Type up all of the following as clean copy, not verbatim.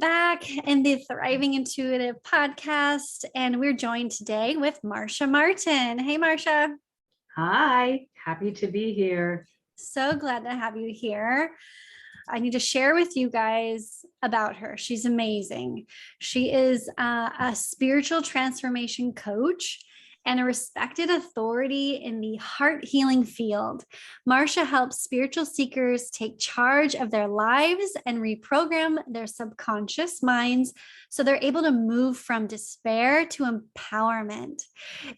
back in the Thriving Intuitive podcast, and we're joined today with Marsha Martin. Hey, Marsha. Hi, happy to be here. So glad to have you here. I need to share with you guys about her. She's amazing. She is a spiritual transformation coach and a respected authority in the heart healing field. Marsha helps spiritual seekers take charge of their lives and reprogram their subconscious minds so they're able to move from despair to empowerment.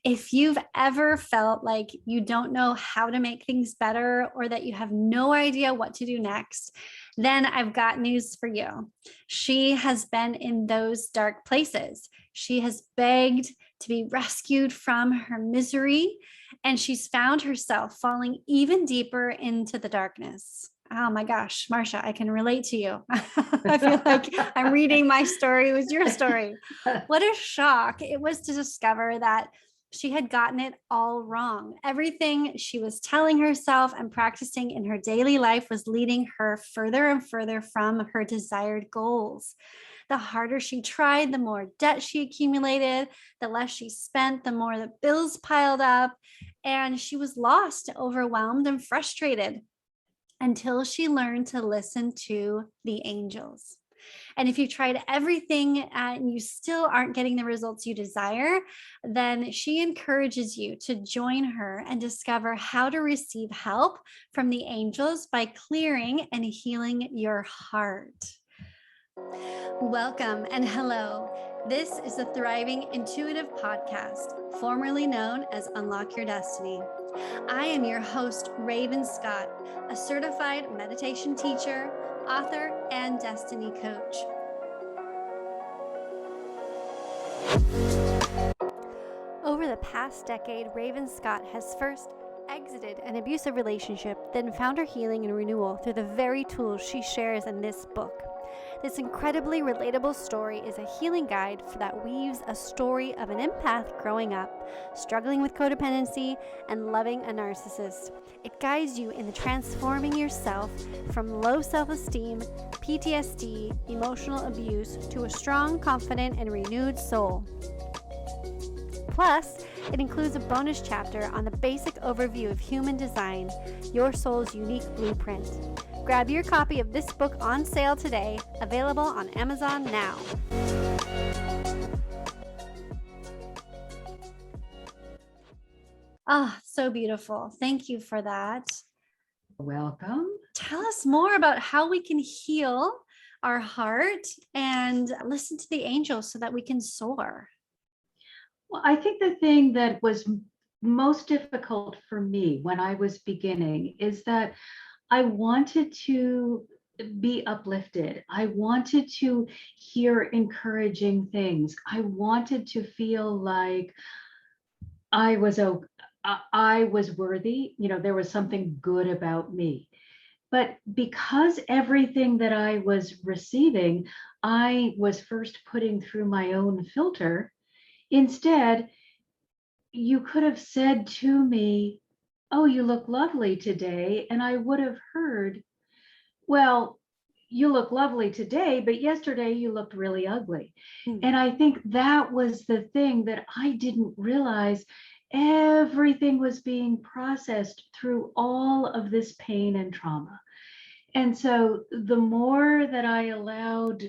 If you've ever felt like you don't know how to make things better or that you have no idea what to do next, then I've got news for you. She has been in those dark places. She has begged to be rescued from her misery, and she's found herself falling even deeper into the darkness. Oh my gosh, Marsha, I can relate to you. I feel like I'm reading my story. It was your story. What a shock it was to discover that she had gotten it all wrong. Everything she was telling herself and practicing in her daily life was leading her further and further from her desired goals. The harder she tried, the more debt she accumulated, the less she spent, the more the bills piled up, and she was lost, overwhelmed, and frustrated until she learned to listen to the angels. And if you tried everything and you still aren't getting the results you desire, then she encourages you to join her and discover how to receive help from the angels by clearing and healing your heart. Welcome and hello. This is the Thriving Intuitive Podcast, formerly known as Unlock Your Destiny. I am your host, Raven Scott, a certified meditation teacher, author, and destiny coach. Over the past decade, Raven Scott has first exited an abusive relationship, then found her healing and renewal through the very tools she shares in this book. This incredibly relatable story is a healing guide that weaves a story of an empath growing up, struggling with codependency, and loving a narcissist. It guides you in transforming yourself from low self-esteem, PTSD, emotional abuse, to a strong, confident, and renewed soul. Plus, it includes a bonus chapter on the basic overview of human design, your soul's unique blueprint. Grab your copy of this book on sale today, available on Amazon now. Oh, so beautiful. Thank you for that. Welcome. Tell us more about how we can heal our heart and listen to the angels so that we can soar. Well, I think the thing that was most difficult for me when I was beginning is that I wanted to be uplifted. I wanted to hear encouraging things. I wanted to feel like I was worthy. There was something good about me. But because everything that I was receiving, I was first putting through my own filter. Instead, you could have said to me, "Oh, you look lovely today." And I would have heard, "Well, you look lovely today, but yesterday you looked really ugly." And I think that was the thing that I didn't realize. Everything was being processed through all of this pain and trauma. And so the more that I allowed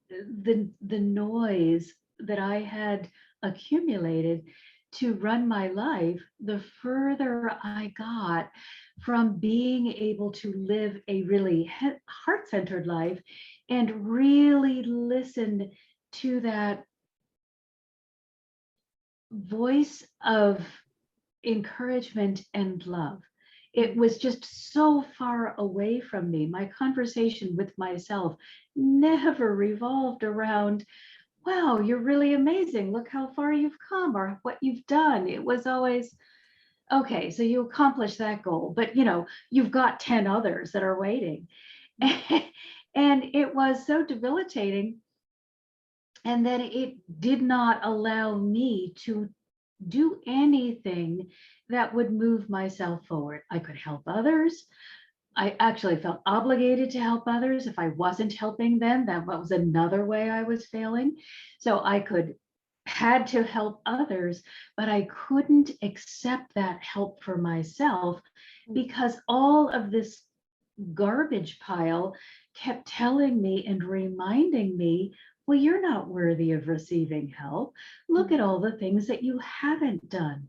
the noise that I had accumulated to run my life, the further I got from being able to live a really heart-centered life and really listen to that voice of encouragement and love. It was just so far away from me. My conversation with myself never revolved around, "Wow, you're really amazing. Look how far you've come," or what you've done. It was always, "Okay, so you accomplished that goal, but you've got 10 others that are waiting." And it was so debilitating. And then it did not allow me to do anything that would move myself forward. I could help others, I actually felt obligated to help others. If I wasn't helping them, that was another way I was failing. So had to help others, but I couldn't accept that help for myself because all of this garbage pile kept telling me and reminding me, well, you're not worthy of receiving help. Look at all the things that you haven't done.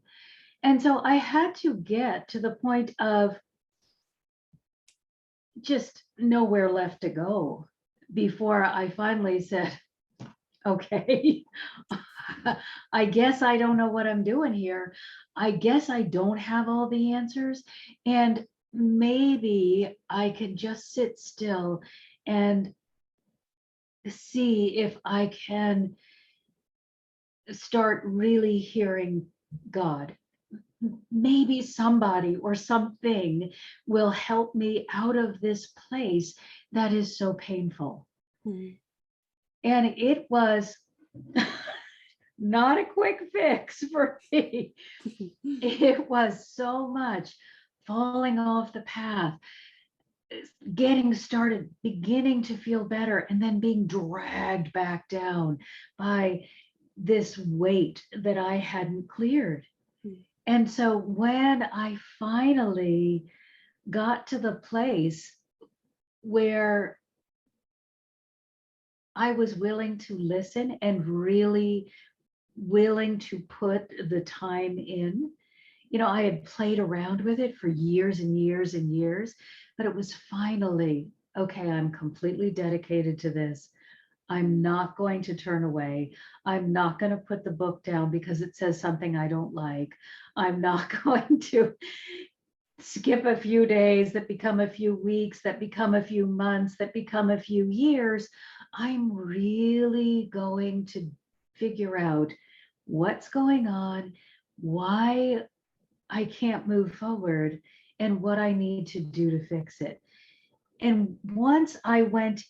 And so I had to get to the point of just nowhere left to go before I finally said, okay, I guess I don't know what I'm doing here. I guess I don't have all the answers. And maybe I can just sit still and see if I can start really hearing God. Maybe somebody or something will help me out of this place that is so painful. Mm. And it was not a quick fix for me. It was so much falling off the path, getting started, beginning to feel better, and then being dragged back down by this weight that I hadn't cleared. And so when I finally got to the place where I was willing to listen and really willing to put the time in, I had played around with it for years and years and years, but it was finally, okay, I'm completely dedicated to this. I'm not going to turn away. I'm not going to put the book down because it says something I don't like. I'm not going to skip a few days that become a few weeks, that become a few months, that become a few years. I'm really going to figure out what's going on, why I can't move forward, and what I need to do to fix it. And once I went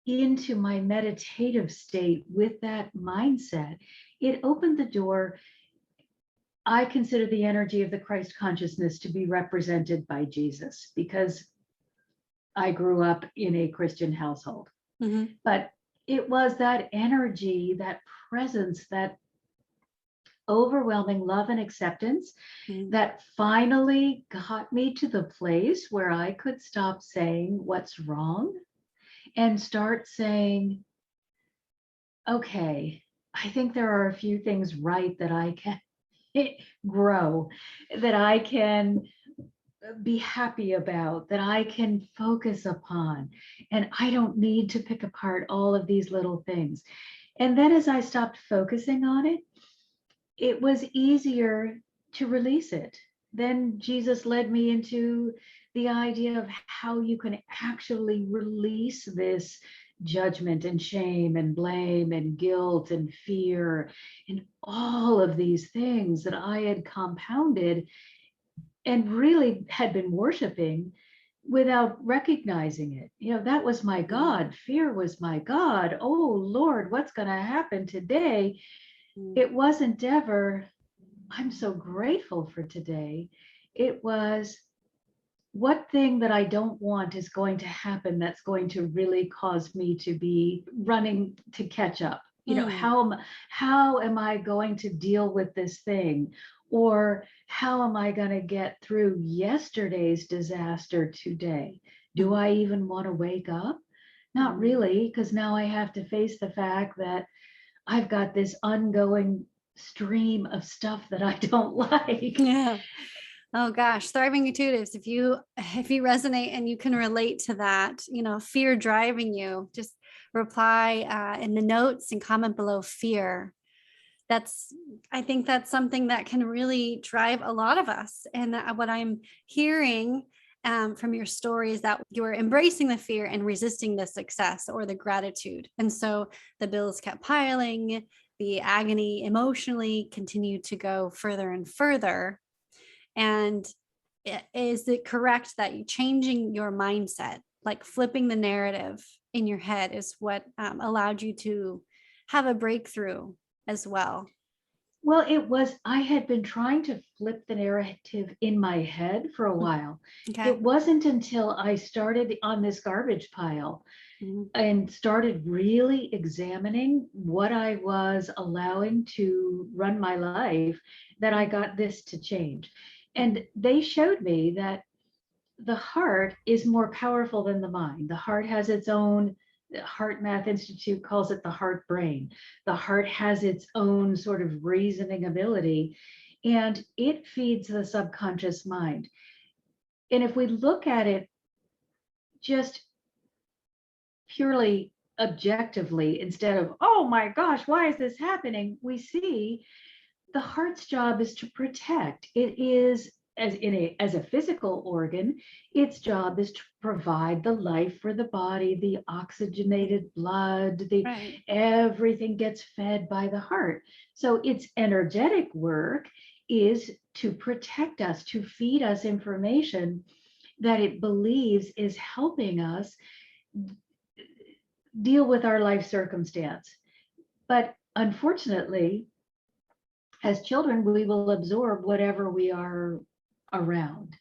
into my meditative state with that mindset, it opened the door. I consider the energy of the Christ consciousness to be represented by Jesus because I grew up in a Christian household. Mm-hmm. But it was that energy, that presence, that overwhelming love and acceptance that finally got me to the place where I could stop saying what's wrong and start saying, okay, I think there are a few things right that I can grow, that I can be happy about, that I can focus upon. And I don't need to pick apart all of these little things. And then as I stopped focusing on it, it was easier to release it. Then Jesus led me into the idea of how you can actually release this judgment and shame and blame and guilt and fear and all of these things that I had compounded and really had been worshiping without recognizing it. That was my God. Fear was my God. Oh, Lord, what's going to happen today? It wasn't ever, I'm so grateful for today. It was, what thing that I don't want is going to happen that's going to really cause me to be running to catch up? How am I going to deal with this thing? Or how am I going to get through yesterday's disaster today? Do I even want to wake up? Not really, because now I have to face the fact that I've got this ongoing stream of stuff that I don't like. Yeah. Oh gosh, thriving intuitives. If you resonate and you can relate to that, fear driving you, just reply in the notes and comment below fear. I think that's something that can really drive a lot of us. And what I'm hearing from your story is that you're embracing the fear and resisting the success or the gratitude. And so the bills kept piling, the agony emotionally continued to go further and further. And is it correct that you changing your mindset, like flipping the narrative in your head, is what allowed you to have a breakthrough as well? Well, I had been trying to flip the narrative in my head for a while. Okay. It wasn't until I started on this garbage pile Mhm. and started really examining what I was allowing to run my life that I got this to change. And they showed me that the heart is more powerful than the mind. The heart has its own, the Heart Math Institute calls it the heart brain. The heart has its own sort of reasoning ability, and it feeds the subconscious mind. And if we look at it just purely objectively, instead of, oh my gosh, why is this happening? We see the heart's job is to protect. It is as a physical organ, its job is to provide the life for the body, the oxygenated blood, the Right. everything gets fed by the heart. So its energetic work is to protect us, to feed us information that it believes is helping us deal with our life circumstance. But unfortunately, as children, we will absorb whatever we are around.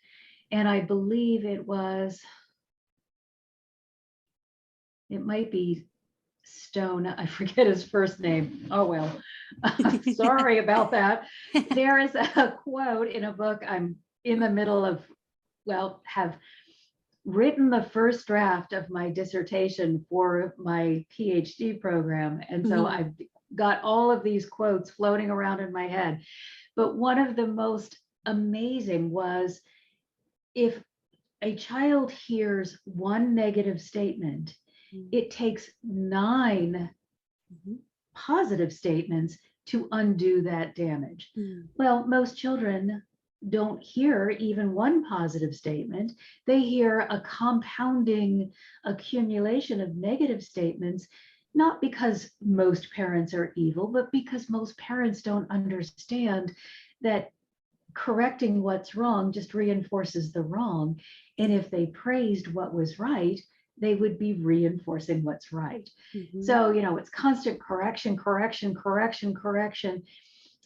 And I believe it might be Stone, I forget his first name. Oh, well, sorry about that. There is a quote in a book I'm in the middle of, well, have written the first draft of my dissertation for my PhD program. And so Mhm. I've got all of these quotes floating around in my head. But one of the most amazing was, if a child hears one negative statement, it takes 9 Mhm. positive statements to undo that damage. Mhm. Well, most children don't hear even one positive statement. They hear a compounding accumulation of negative statements, not because most parents are evil, but because most parents don't understand that correcting what's wrong just reinforces the wrong. And if they praised what was right, they would be reinforcing what's right. Mhm. So, it's constant correction, correction, correction, correction.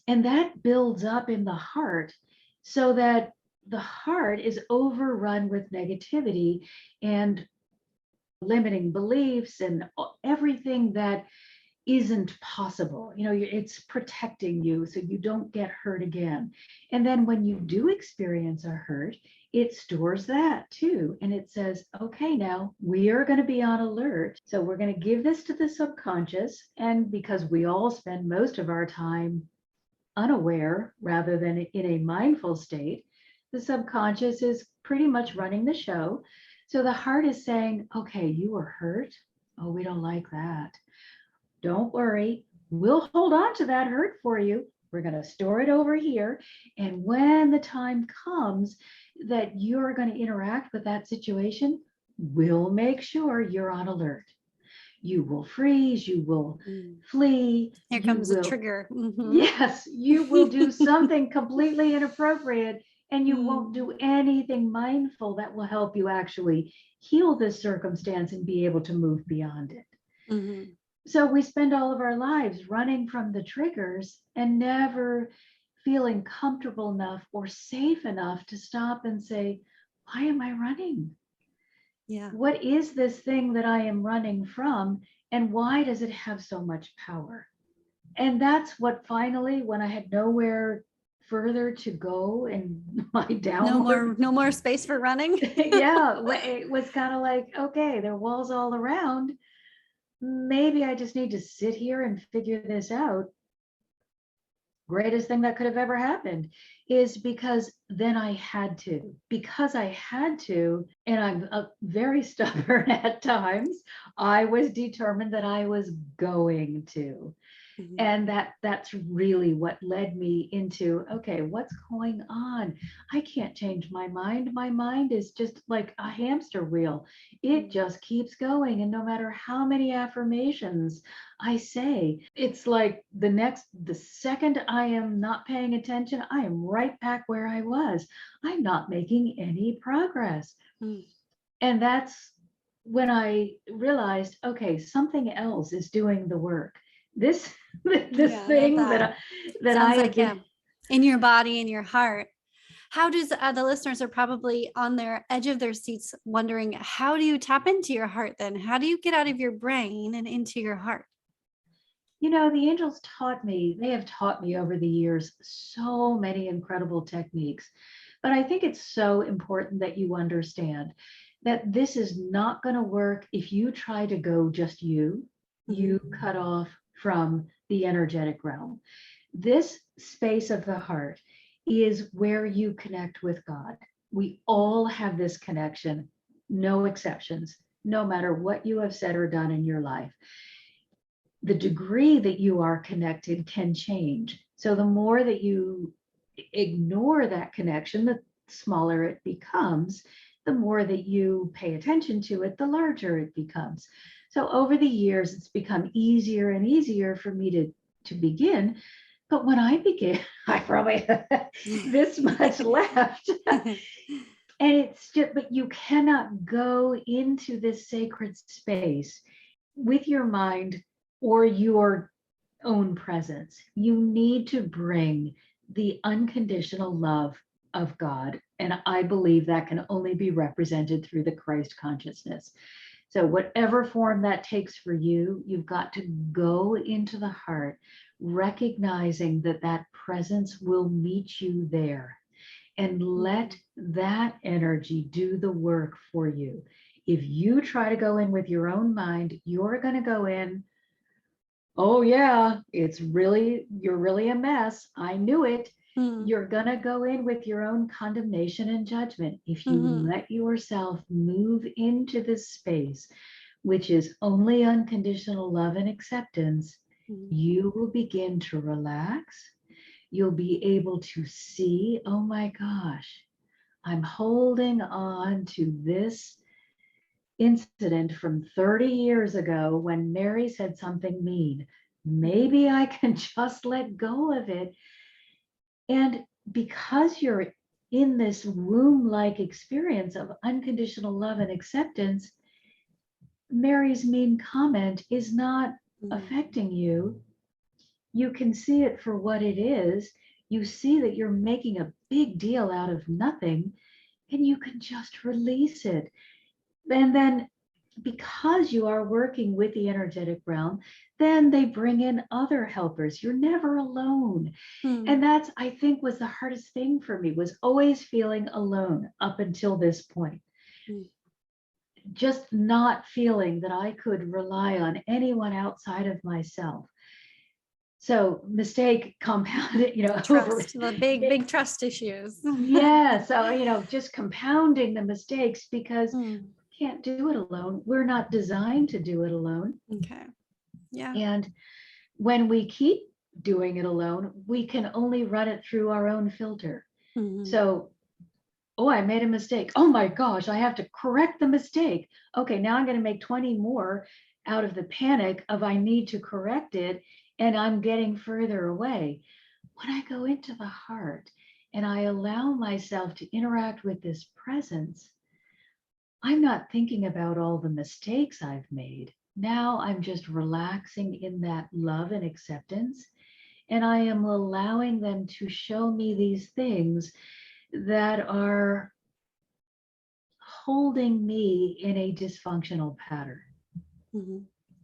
And that builds up in the heart so that the heart is overrun with negativity and limiting beliefs and everything that isn't possible. It's protecting you so you don't get hurt again. And then when you do experience a hurt, it stores that too. And it says, okay, now we are going to be on alert. So we're going to give this to the subconscious. And because we all spend most of our time unaware rather than in a mindful state, the subconscious is pretty much running the show. So the heart is saying, okay, you were hurt. Oh, we don't like that. Don't worry, we'll hold on to that hurt for you. We're going to store it over here. And when the time comes that you're going to interact with that situation, we'll make sure you're on alert. You will freeze, you will Mm. flee, Here you comes a will, trigger. Mhm. yes, you will do something completely inappropriate, and you won't do anything mindful that will help you actually heal this circumstance and be able to move beyond it. Mhm. So we spend all of our lives running from the triggers and never feeling comfortable enough or safe enough to stop and say, why am I running? Yeah. What is this thing that I am running from? And why does it have so much power? And that's what finally, when I had nowhere further to go in my downward, No more space for running. yeah, it was kind of like, okay, there are walls all around. Maybe I just need to sit here and figure this out. Greatest thing that could have ever happened is because then I had to, and I'm very stubborn at times. I was determined that I was going to. Mhm. And that's really what led me into, okay, what's going on? I can't change my mind. My mind is just like a hamster wheel. It just keeps going. And no matter how many affirmations I say, it's like the second I am not paying attention, I am right back where I was. I'm not making any progress. Mm. And that's when I realized, okay, something else is doing the work. this Yeah, I love thing that. that I Sounds have like, been. yeah, in your body, in your heart. How does the listeners are probably on their edge of their seats wondering, how do you tap into your heart then? How do you get out of your brain and into your heart? The angels they have taught me over the years so many incredible techniques. But I think it's so important that you understand that this is not going to work if you try to go just you cut off from the energetic realm. This space of the heart is where you connect with God. We all have this connection, no exceptions, no matter what you have said or done in your life. The degree that you are connected can change. So the more that you ignore that connection, the smaller it becomes. The more that you pay attention to it, the larger it becomes. So over the years, it's become easier and easier for me to begin. But when I began, I probably this much left. And it's just, but you cannot go into this sacred space with your mind or your own presence. You need to bring the unconditional love of God. And I believe that can only be represented through the Christ consciousness. So, whatever form that takes for you, you've got to go into the heart, recognizing that that presence will meet you there, and let that energy do the work for you. If you try to go in with your own mind, you're going to go in, oh yeah, you're really a mess. I knew it. You're going to go in with your own condemnation and judgment. If you let yourself move into this space, which is only unconditional love and acceptance, you will begin to relax. You'll be able to see, oh my gosh, I'm holding on to this incident from 30 years ago when Mary said something mean. Maybe I can just let go of it. And because you're in this womb-like experience of unconditional love and acceptance, Mary's mean comment is not affecting you. You can see it for what it is. You see that you're making a big deal out of nothing, and you can just release it. And then because you are working with the energetic realm, then they bring in other helpers. You're never alone. And that's, I think, was the hardest thing for me, was always feeling alone up until this point. Just not feeling that I could rely on anyone outside of myself. So mistake compounded, Trust, the big trust issues. Yeah. So, just compounding the mistakes because can't do it alone. We're not designed to do it alone. Okay. Yeah. And when we keep doing it alone, we can only run it through our own filter. So, oh, I made a mistake. Oh my gosh, I have to correct the mistake. Okay, now I'm going to make 20 more out of the panic of I need to correct it, and I'm getting further away. When I go into the heart and I allow myself to interact with this presence, I'm not thinking about all the mistakes I've made. Now I'm just relaxing in that love and acceptance, and I am allowing them to show me these things that are holding me in a dysfunctional pattern.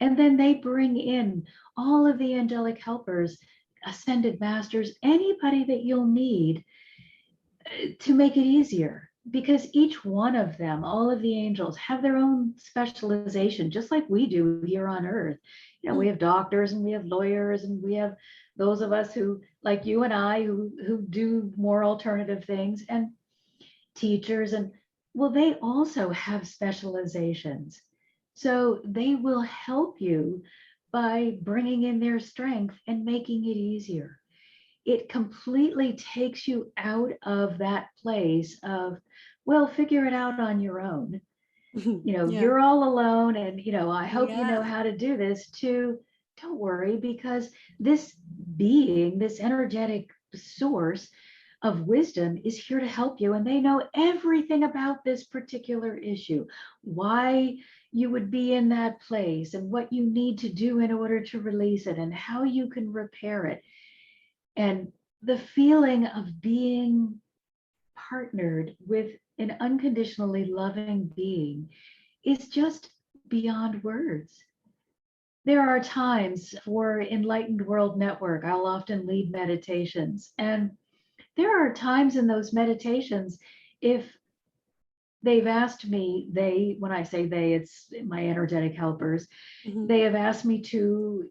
And then they bring in all of the angelic helpers, ascended masters, anybody that you'll need to make it easier. Because each one of them, all of the angels, have their own specialization, just like we do here on Earth. We have doctors and we have lawyers and we have those of us who, like you and I, who do more alternative things, and teachers. And well, they also have specializations. So they will help you by bringing in their strength and making it easier. It completely takes you out of that place of, well, figure it out on your own. You're all alone, and I hope you know how to do this, to don't worry, because this being, this energetic source of wisdom is here to help you, and they know everything about this particular issue. Why you would be in that place and what you need to do in order to release it and how you can repair it. And the feeling of being partnered with an unconditionally loving being is just beyond words. There are times for Enlightened World Network, I'll often lead meditations. And there are times in those meditations, if they've asked me, when I say they, it's my energetic helpers, they have asked me to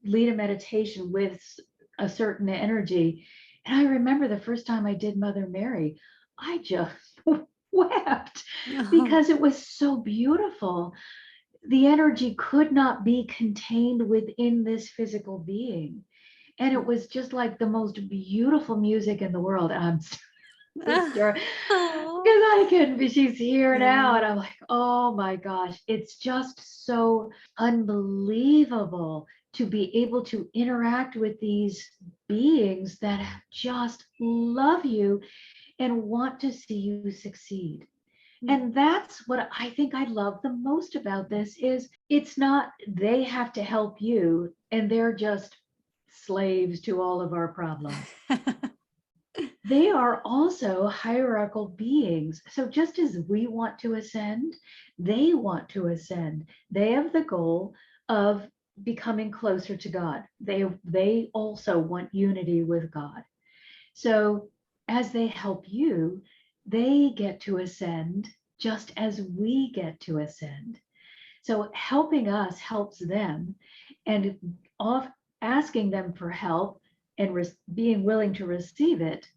lead a meditation with a certain energy. And I remember the first time I did Mother Mary, I just wept because it was so beautiful. The energy could not be contained within this physical being. And it was just like the most beautiful music in the world. And I'm because I couldn't be, she's here now. And I'm like, oh my gosh, it's just so unbelievable to be able to interact with these beings that just love you and want to see you succeed. And that's what I think I love the most about this is it's not they have to help you and they're just slaves to all of our problems. They are also hierarchical beings. So just as we want to ascend, they want to ascend. They have the goal of becoming closer to God. They also want unity with God. So as they help you, they get to ascend just as we get to ascend. So helping us helps them, and asking them for help and being willing to receive it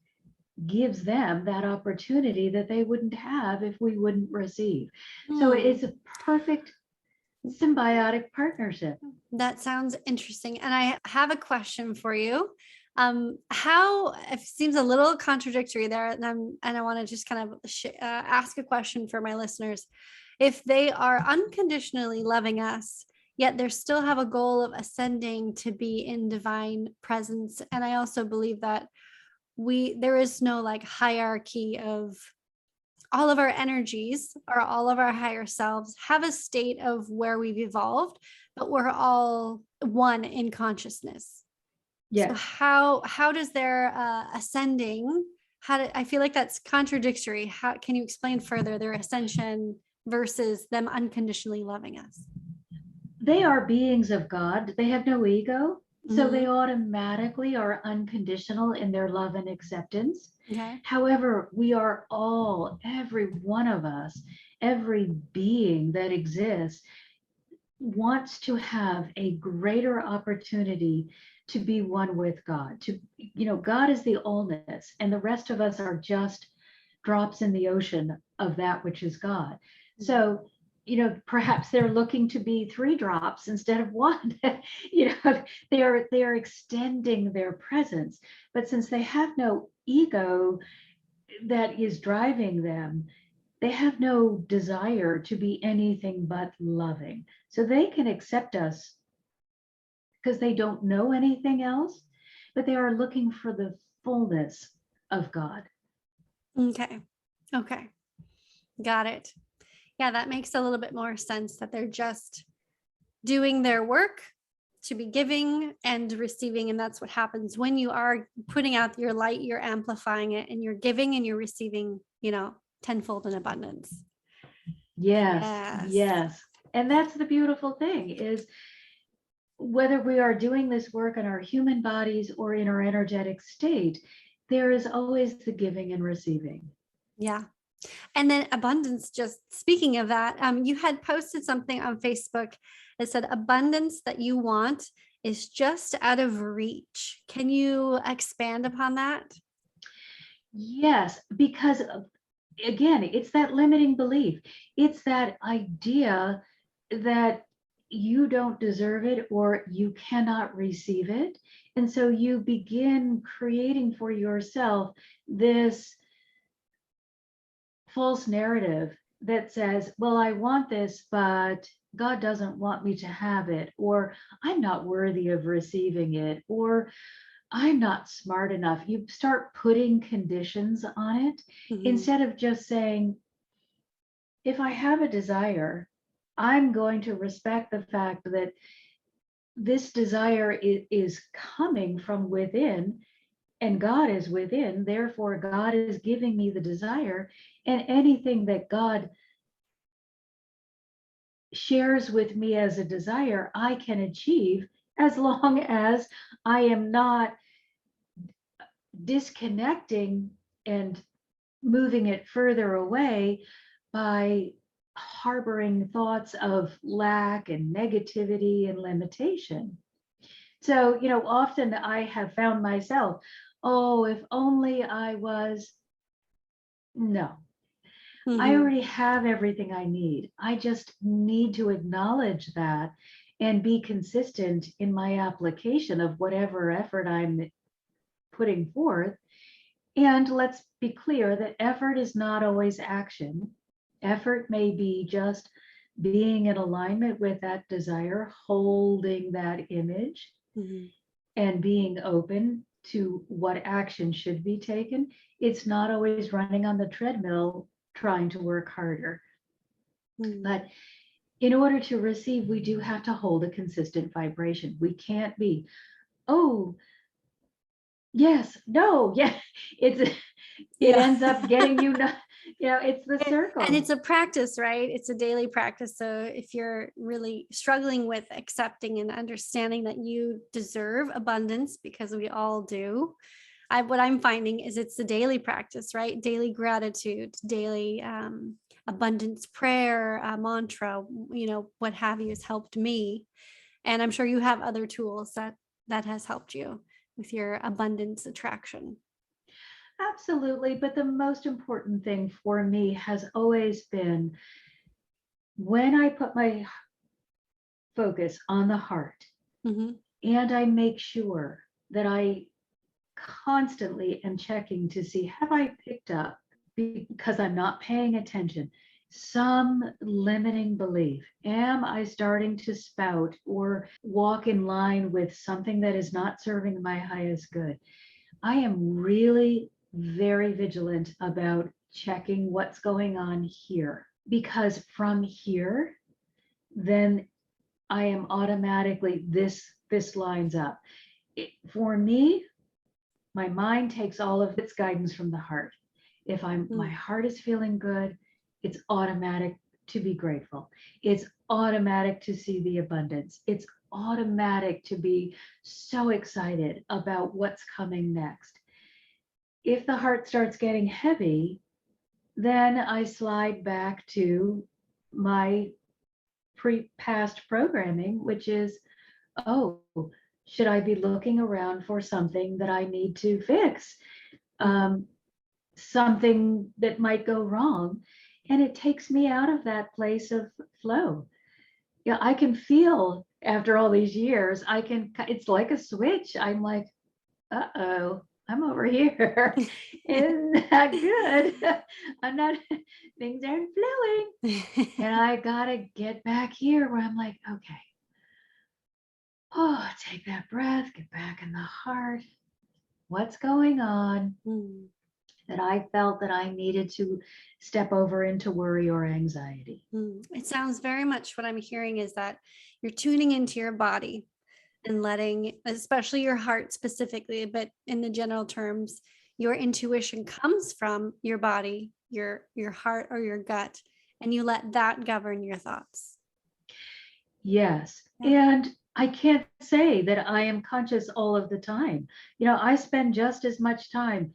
gives them that opportunity that they wouldn't have if we wouldn't receive. So it's a perfect symbiotic partnership. That sounds interesting. And I have a question for you. How it seems a little contradictory there, and I want to just kind of ask a question for my listeners. If they are unconditionally loving us, yet they still have a goal of ascending to be in divine presence, and I also believe that there is no like hierarchy of all of our energies or all of our higher selves have a state of where we've evolved, but we're all one in consciousness. Yes. So how does their ascending, I feel like that's contradictory. How can you explain further their ascension versus them unconditionally loving us? They are beings of God. They have no ego. So they automatically are unconditional in their love and acceptance. Okay. However, we are all, every one of us, every being that exists wants to have a greater opportunity to be one with God. God is the allness, and the rest of us are just drops in the ocean of that which is God. So perhaps they're looking to be 3 drops instead of 1. They are extending their presence. But since they have no ego that is driving them, they have no desire to be anything but loving. So they can accept us because they don't know anything else, but they are looking for the fullness of God. Okay. Got it. Yeah, that makes a little bit more sense that they're just doing their work to be giving and receiving. And that's what happens when you are putting out your light, you're amplifying it, and you're giving and you're receiving, tenfold in abundance. Yes. And that's the beautiful thing is whether we are doing this work in our human bodies or in our energetic state, there is always the giving and receiving. Yeah. And then abundance, just speaking of that, you had posted something on Facebook that said abundance that you want is just out of reach. Can you expand upon that? Yes, because again, it's that limiting belief. It's that idea that you don't deserve it or you cannot receive it. And so you begin creating for yourself this false narrative that says, well, I want this, but God doesn't want me to have it, or I'm not worthy of receiving it, or I'm not smart enough. You start putting conditions on it instead of just saying, if I have a desire, I'm going to respect the fact that this desire is coming from within, and God is within. Therefore, God is giving me the desire, and anything that God shares with me as a desire, I can achieve, as long as I am not disconnecting and moving it further away by harboring thoughts of lack and negativity and limitation. So, often I have found myself, oh, if only I was, no, I Mhm. already have everything I need. I just need to acknowledge that and be consistent in my application of whatever effort I'm putting forth. And let's be clear that effort is not always action. Effort may be just being in alignment with that desire, holding that image, Mhm. and being open to what action should be taken. It's not always running on the treadmill trying to work harder. Mhm. But in order to receive, we do have to hold a consistent vibration. We can't be, oh, yes, no, yeah. It Yeah. ends up getting it's the And it's circle. a practice, right? It's a daily practice. So if you're really struggling with accepting and understanding that you deserve abundance, because we all do, what I'm finding is it's the daily practice, right? Daily gratitude, daily abundance prayer, mantra, what have you, has helped me. And I'm sure you have other tools that has helped you with your abundance attraction. Absolutely. But the most important thing for me has always been when I put my focus on the heart Mm-hmm. and I make sure that I constantly am checking to see, have I picked up, because I'm not paying attention, some limiting belief? Am I starting to spout or walk in line with something that is not serving my highest good? I am really very vigilant about checking what's going on here, because from here, then I am automatically, this lines up. For me, my mind takes all of its guidance from the heart. If my heart is feeling good, it's automatic to be grateful. It's automatic to see the abundance. It's automatic to be so excited about what's coming next. If the heart starts getting heavy, then I slide back to my past programming, which is, oh, should I be looking around for something that I need to fix? Mm-hmm. Um, Something that might go wrong. And it takes me out of that place of flow. Yeah, I can feel after all these years, it's like a switch. I'm like, uh-oh, I'm over here. Isn't that good? I'm not, things aren't flowing. And I gotta get back here where I'm like, okay, oh, take that breath, get back in the heart. What's going on Mm. that I felt that I needed to step over into worry or anxiety? It sounds very much, what I'm hearing is that you're tuning into your body and letting, especially your heart specifically, but in the general terms, your intuition comes from your body, your heart or your gut, and you let that govern your thoughts. Yes. Yeah. And I can't say that I am conscious all of the time. I spend just as much time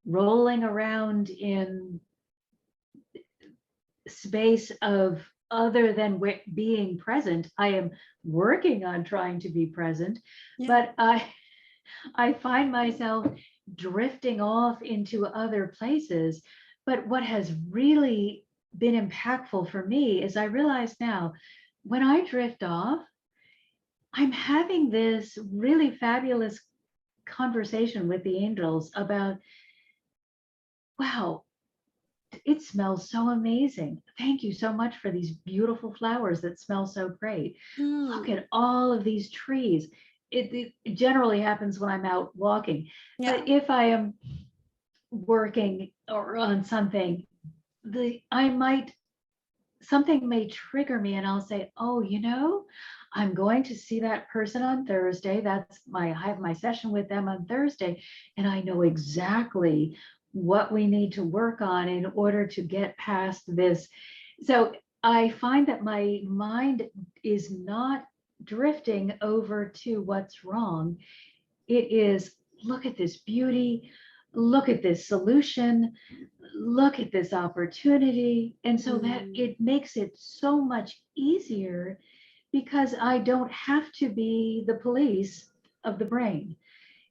rolling around in space of other than being present. I am working on trying to be present, Yeah. but I find myself drifting off into other places. But what has really been impactful for me is I realize now, when I drift off, I'm having this really fabulous conversation with the angels about, wow, it smells so amazing. Thank you so much for these beautiful flowers that smell so great. Look Mm. at all of these trees. It generally happens when I'm out walking. Yeah. But if I am working or on something, I might something may trigger me and I'll say, oh, I'm going to see that person on Thursday. I have my session with them on Thursday, and I know exactly what we need to work on in order to get past this. So I find that my mind is not drifting over to what's wrong. It is, look at this beauty, look at this solution, look at this opportunity. And so that it makes it so much easier because I don't have to be the police of the brain.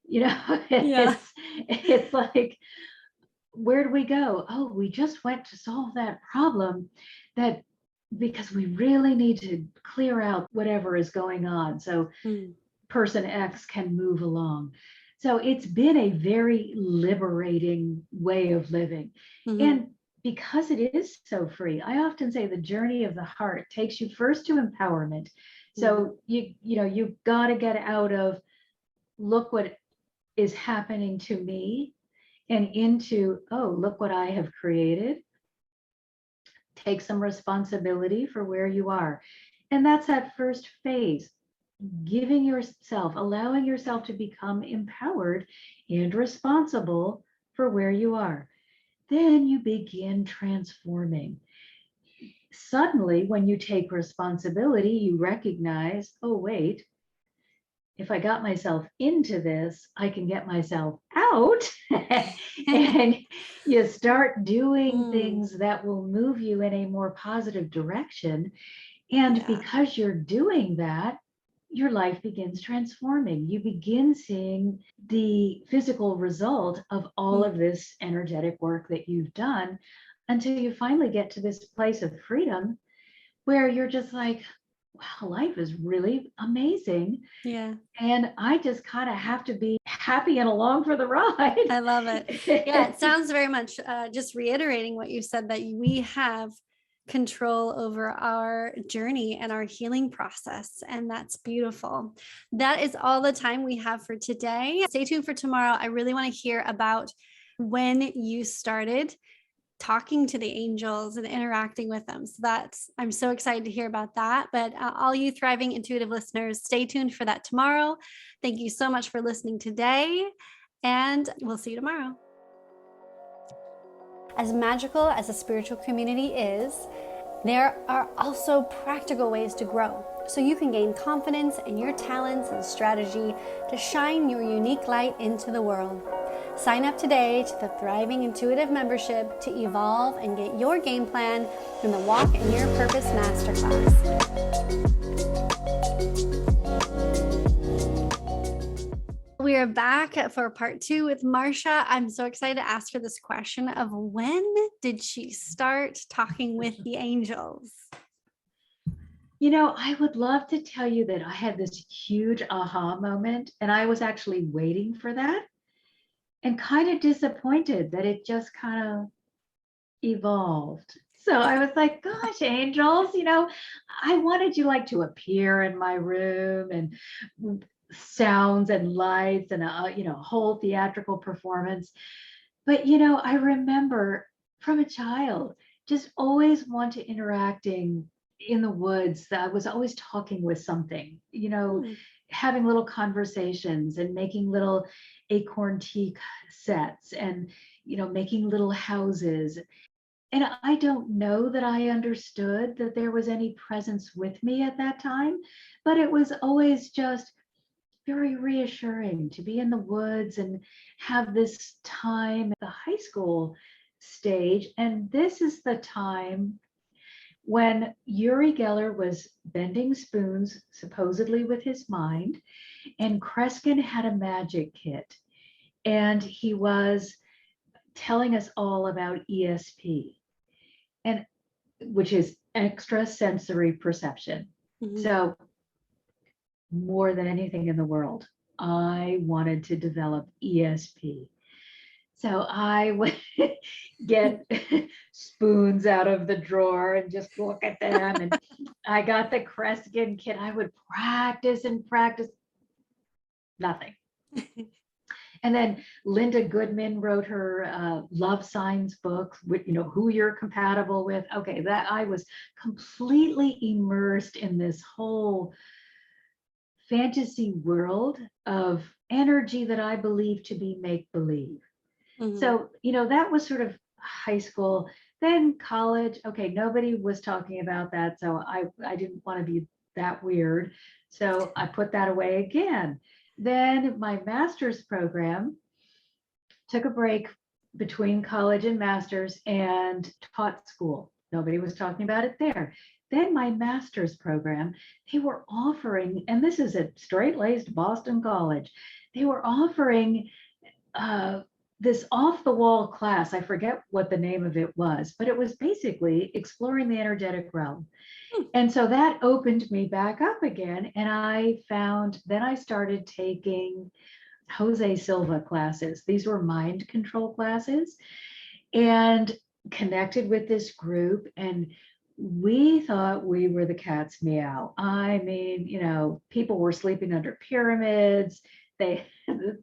Yeah. It's like, where do we go? Oh, we just went to solve that problem because we really need to clear out whatever is going on. So person X can move along. So it's been a very liberating way of living. And because it is so free, I often say the journey of the heart takes you first to empowerment. So you've got to get out of, look what is happening to me, and into, oh, look what I have created. Take some responsibility for where you are. And that's that first phase, allowing yourself to become empowered and responsible for where you are. Then you begin transforming. Suddenly, when you take responsibility, you recognize, oh, wait, if I got myself into this, I can get myself out. And you start doing things that will move you in a more positive direction. And because you're doing that, your life begins transforming. You begin seeing the physical result of all of this energetic work that you've done, until you finally get to this place of freedom where you're just like, wow, life is really amazing. Yeah. And I just kind of have to be happy and along for the ride. I love it. Yeah, it sounds very much just reiterating what you said, that we have control over our journey and our healing process. And that's beautiful. That is all the time we have for today. Stay tuned for tomorrow. I really want to hear about when you started talking to the angels and interacting with them. So I'm so excited to hear about that. But all you thriving intuitive listeners, stay tuned for that tomorrow. Thank you so much for listening today, and we'll see you tomorrow. As magical as a spiritual community is, there are also practical ways to grow, so you can gain confidence in your talents and strategy to shine your unique light into the world. Sign up today to the Thriving Intuitive membership to evolve and get your game plan from the Walk in Your Purpose Masterclass. We are back for part 2 with Marsha. I'm so excited to ask her this question of, when did she start talking with the angels? I would love to tell you that I had this huge aha moment, and I was actually waiting for that, and kind of disappointed that it just kind of evolved. So I was like, gosh, angels, I wanted you to appear in my room, and sounds and lights and a whole theatrical performance. But I remember from a child just always interacting in the woods. That I was always talking with something, having little conversations and making little acorn tea sets, and making little houses. And I don't know that I understood that there was any presence with me at that time, but it was always just very reassuring to be in the woods and have this time at the high school stage. And this is the time when Uri Geller was bending spoons, supposedly with his mind, and Kreskin had a magic kit. And he was telling us all about ESP, and which is extrasensory perception. So more than anything in the world, I wanted to develop ESP. So I would get spoons out of the drawer and just look at them. And I got the Kreskin kit. I would practice and practice. Nothing. And then Linda Goodman wrote her love signs book, with, who you're compatible with. Okay, that I was completely immersed in this whole fantasy world of energy that I believe to be make believe. Mhm. So, that was sort of high school. Then college, okay, nobody was talking about that. So I didn't want to be that weird. So I put that away again. Then my master's program, took a break between college and master's and taught school. Nobody was talking about it there. Then my master's program, they were offering, and this is at straight-laced Boston College, they were offering this off-the-wall class. I forget what the name of it was, but it was basically exploring the energetic realm. And so that opened me back up again. And then I started taking Jose Silva classes. These were mind control classes, and connected with this group. And we thought we were the cat's meow. I mean, people were sleeping under pyramids. They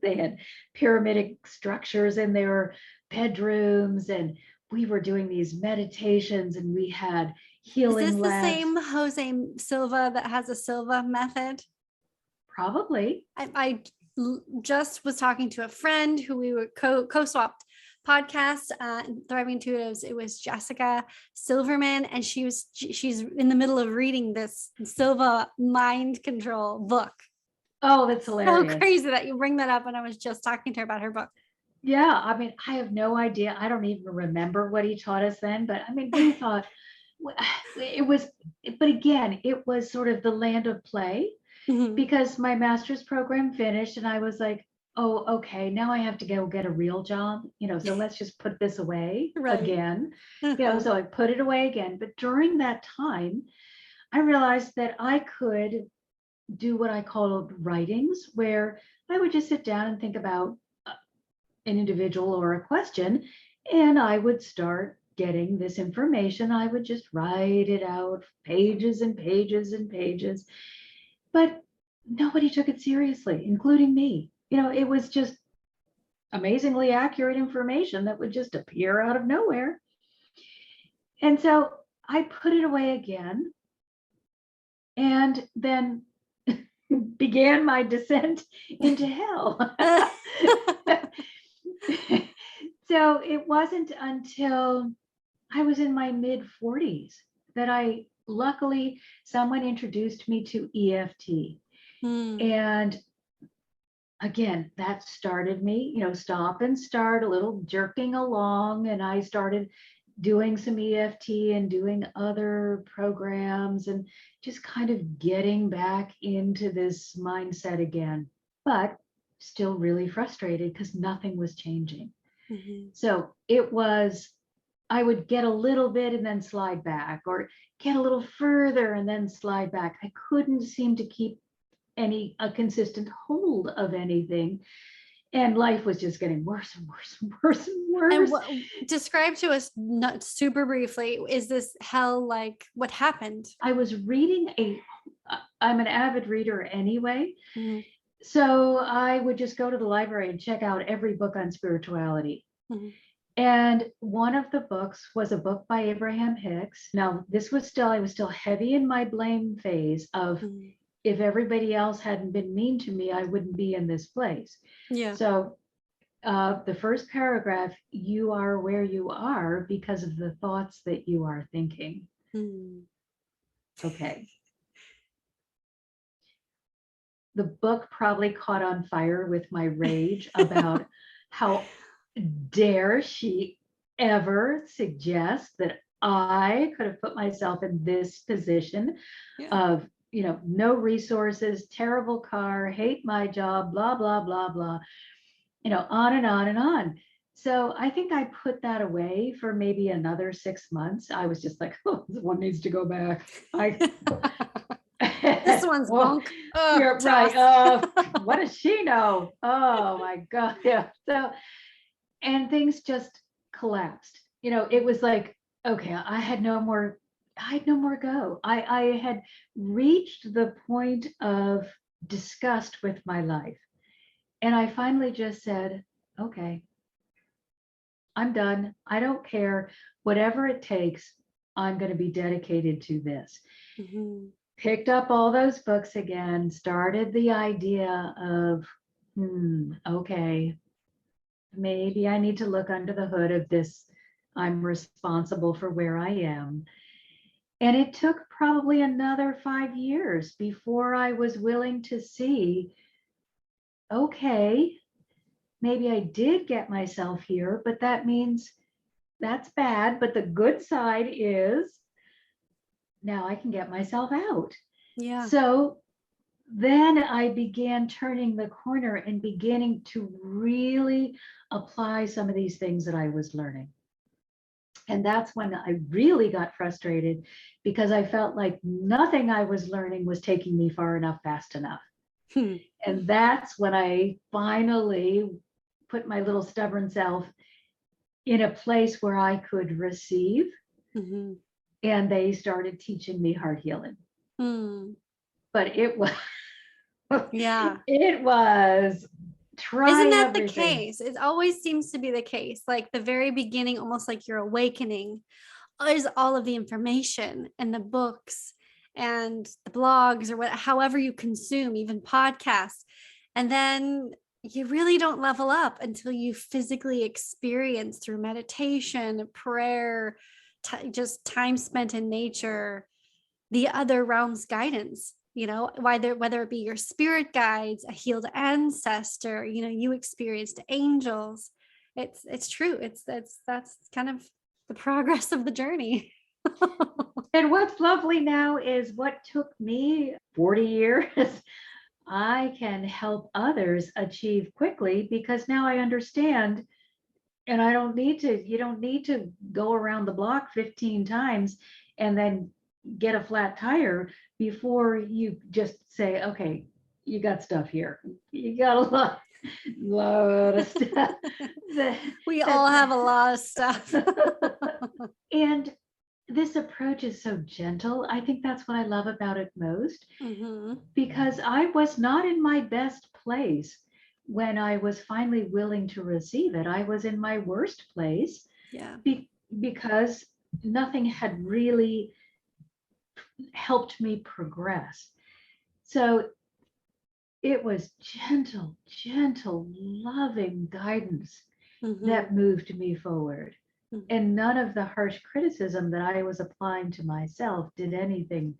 had pyramidic structures in their bedrooms, and we were doing these meditations, and we had Is healing this the labs. same Jose Silva that has a Silva method? Probably. I just was talking to a friend who we were co-swapped podcast, Thriving Intuitives. It was Jessica Silverman, and she's in the middle of reading this Silva mind control book. Oh, that's hilarious. So crazy that you bring that up. And I was just talking to her about her book. Yeah, I mean, I have no idea. I don't even remember what he taught us then, but I mean, we thought it was, but again, it was sort of the land of play. Mhm. Because my master's program finished and I was like, oh, okay, now I have to go get a real job, so let's just put this away Right. again. So I put it away again. But during that time, I realized that I could do what I called writings, where I would just sit down and think about an individual or a question, and I would start getting this information. I would just write it out, pages and pages and pages. But nobody took it seriously, including me. It was just amazingly accurate information that would just appear out of nowhere. And so I put it away again, and then began my descent into hell. So it wasn't until I was in my mid 40s that luckily, someone introduced me to EFT. And again, that started me, stop and start, a little jerking along. And I started doing some EFT and doing other programs and just kind of getting back into this mindset again, but still really frustrated because nothing was changing. Mm-hmm. So I would get a little bit and then slide back, or get a little further and then slide back. I couldn't seem to keep a consistent hold of anything. And life was just getting worse and worse and worse and worse. And describe to us, not super briefly, is this hell like? What happened? I was reading I'm an avid reader anyway. Mm-hmm. So I would just go to the library and check out every book on spirituality. Mm-hmm. And one of the books was a book by Abraham Hicks. Now, I was still heavy in my blame phase of, mm-hmm, if everybody else hadn't been mean to me, I wouldn't be in this place. Yeah. So the first paragraph, you are where you are because of the thoughts that you are thinking. Mm. Okay. The book probably caught on fire with my rage about how dare she ever suggest that I could have put myself in this position, yeah, of, no resources, terrible car, hate my job, blah, blah, blah, blah, on and on and on. So I think I put that away for maybe another 6 months. I was just like, oh, this one needs to go back. This one's bunk. Oh, you're right. What does she know? Oh my God. Yeah. So, and things just collapsed. It was like, okay, I had no more go. I had reached the point of disgust with my life. And I finally just said, okay, I'm done. I don't care. Whatever it takes, I'm going to be dedicated to this. Mhm. Picked up all those books again, started the idea of, okay, maybe I need to look under the hood of this. I'm responsible for where I am. And it took probably another 5 years before I was willing to see, okay, maybe I did get myself here, but that means that's bad. But the good side is now I can get myself out. Yeah. So then I began turning the corner and beginning to really apply some of these things that I was learning. And that's when I really got frustrated because I felt like nothing I was learning was taking me far enough, fast enough. Hmm. And that's when I finally put my little stubborn self in a place where I could receive. Mhm. And they started teaching me heart healing. Hmm. But it was Yeah. it was Isn't try that the everything. case? It always seems to be the case. Like the very beginning, almost like your awakening, is all of the information and the books and the blogs or what, however you consume, even podcasts. And then you really don't level up until you physically experience through meditation, prayer, just time spent in nature, the other realm's guidance, whether it be your spirit guides, a healed ancestor, you experienced angels. It's true. That's kind of the progress of the journey. And what's lovely now is what took me 40 years, I can help others achieve quickly because now I understand and you don't need to go around the block 15 times and then get a flat tire before you just say, okay, you got stuff here. You got a lot of stuff. We all That's have a lot of stuff. and this approach is so gentle. I think that's what I love about it most Hmm. because I was not in my best place when I was finally willing to receive it. I was in my worst place Yeah. because nothing had really helped me progress. So it was gentle, loving guidance Hmm. that moved me forward. And none of the harsh criticism that I was applying to myself did anything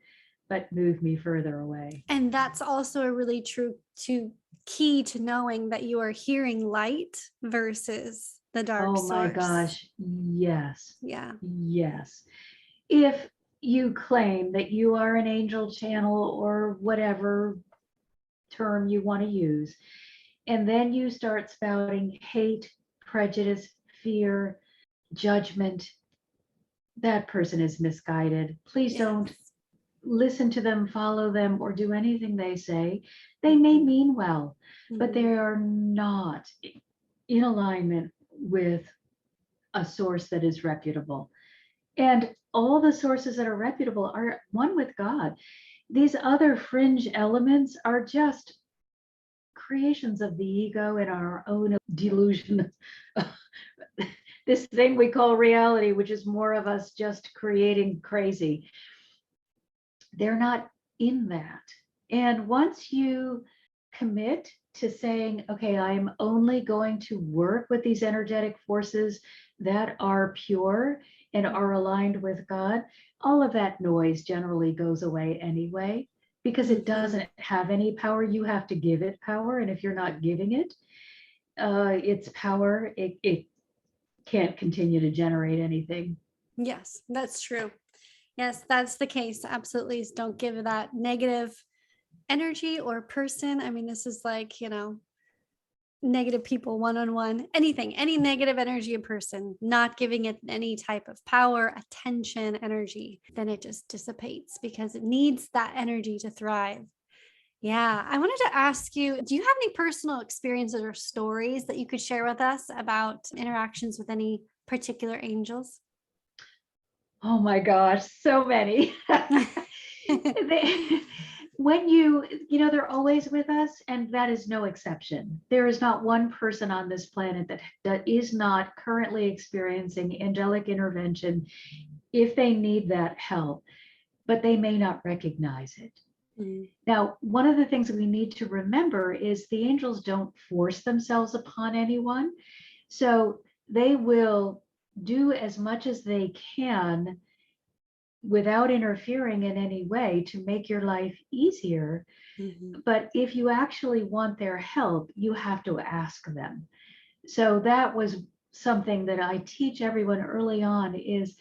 but move me further away. And that's also a really true key to knowing that you are hearing light versus the dark Oh my source. gosh, yes, Yeah. yes. If you claim that you are an angel channel or whatever term you want to use, and then you start spouting hate, prejudice, fear, judgment, that person is misguided. Please don't Yes. listen to them, follow them, or do anything they say. They may mean well, but they Mhm. are not in alignment with a source that is reputable. And all the sources that are reputable are one with God. These other fringe elements are just creations of the ego and our own delusion. This thing we call reality, which is more of us just creating crazy. They're not in that. And once you commit to saying, okay, I am only going to work with these energetic forces that are pure and are aligned with God, all of that noise generally goes away anyway, because it Mhm. doesn't have any power. You have to give it power. And if you're not giving it its power, it can't continue to generate anything. Yes, that's true. Yes, that's the case. Absolutely. Don't give that negative energy or person. I mean, this is like, negative people one on one, anything, any negative energy a person, not giving it any type of power, attention, energy, then it just dissipates because it needs that energy to thrive. Yeah, I wanted to ask you, do you have any personal experiences or stories that you could share with us about interactions with any particular angels? Oh my gosh, so many. They- when they're always with us, and that is no exception. There is not one person on this planet that is not currently experiencing angelic intervention if they need that help, but they may not recognize it. Now, one of the things we need to remember is the angels don't force themselves upon anyone. So they will do as much as they can without interfering in any way to make your life easier. But if you actually want their help, you have to ask them. So that was something that I teach everyone early on, is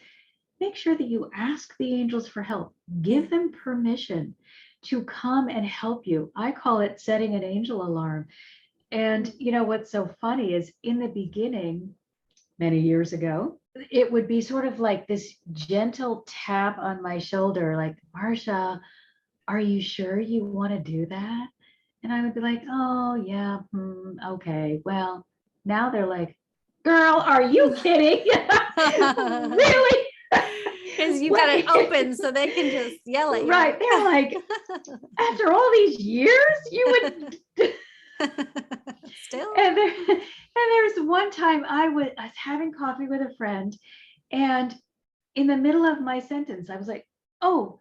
make sure that you ask the angels for help. Give them permission to come and help you. I call it setting an angel alarm. And what's so funny is, in the beginning, many years ago, it would be sort of like this gentle tap on my shoulder, like, Marsha, are you sure you want to do that? And I would be like, oh yeah, okay. Well, now they're like, girl, are you kidding? Really? Because you've got it open so they can just yell at you. Right. They're like, after all these years, you would still. And there's one time I was having coffee with a friend, and in the middle of my sentence, I was like, oh,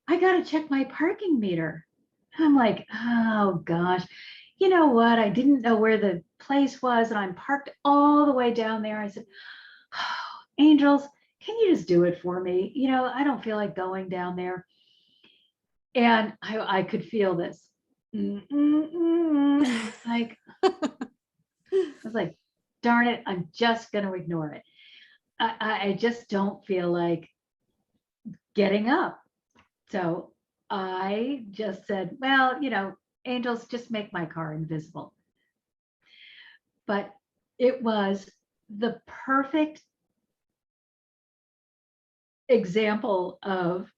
I got to check my parking meter. I'm like, oh gosh, you know what? I didn't know where the place was, and I'm parked all the way down there. I said, oh, angels, can you just do it for me? I don't feel like going down there. And I could feel this. Like, I was like, darn it, I'm just going to ignore it. I just don't feel like getting up. So I just said, well, angels, just make my car invisible. But it was the perfect example of,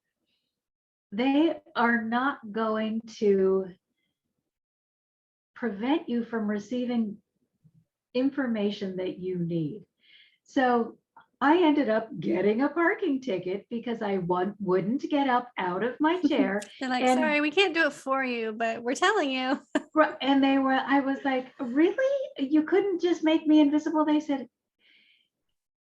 they are not going to prevent you from receiving information that you need. So I ended up getting a parking ticket because I wouldn't get up out of my chair. They're like, sorry, we can't do it for you, but we're telling you. And I was like, really? You couldn't just make me invisible? They said,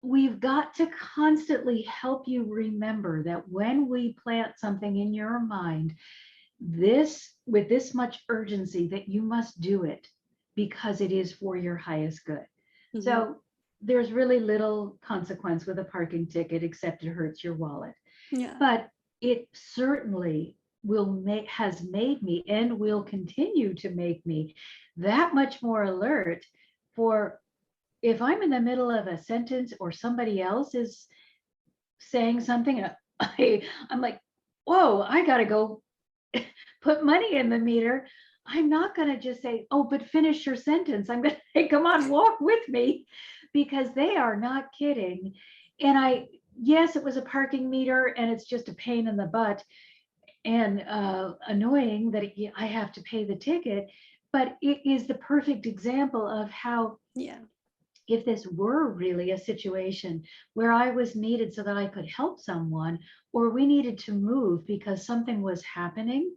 we've got to constantly help you remember that when we plant something in your mind, with this much urgency, that you must do it because it is for your highest good. So there's really little consequence with a parking ticket, except it hurts your wallet. Yeah. But it certainly has made me, and will continue to make me, that much more alert for, if I'm in the middle of a sentence or somebody else is saying something, and I'm like, whoa, I gotta go put money in the meter. I'm not going to just say, oh, but finish your sentence. I'm going to say, come on, walk with me, because they are not kidding. And yes, it was a parking meter, and it's just a pain in the butt and annoying that I have to pay the ticket, but it is the perfect example of how, if this were really a situation where I was needed so that I could help someone, or we needed to move because something was happening,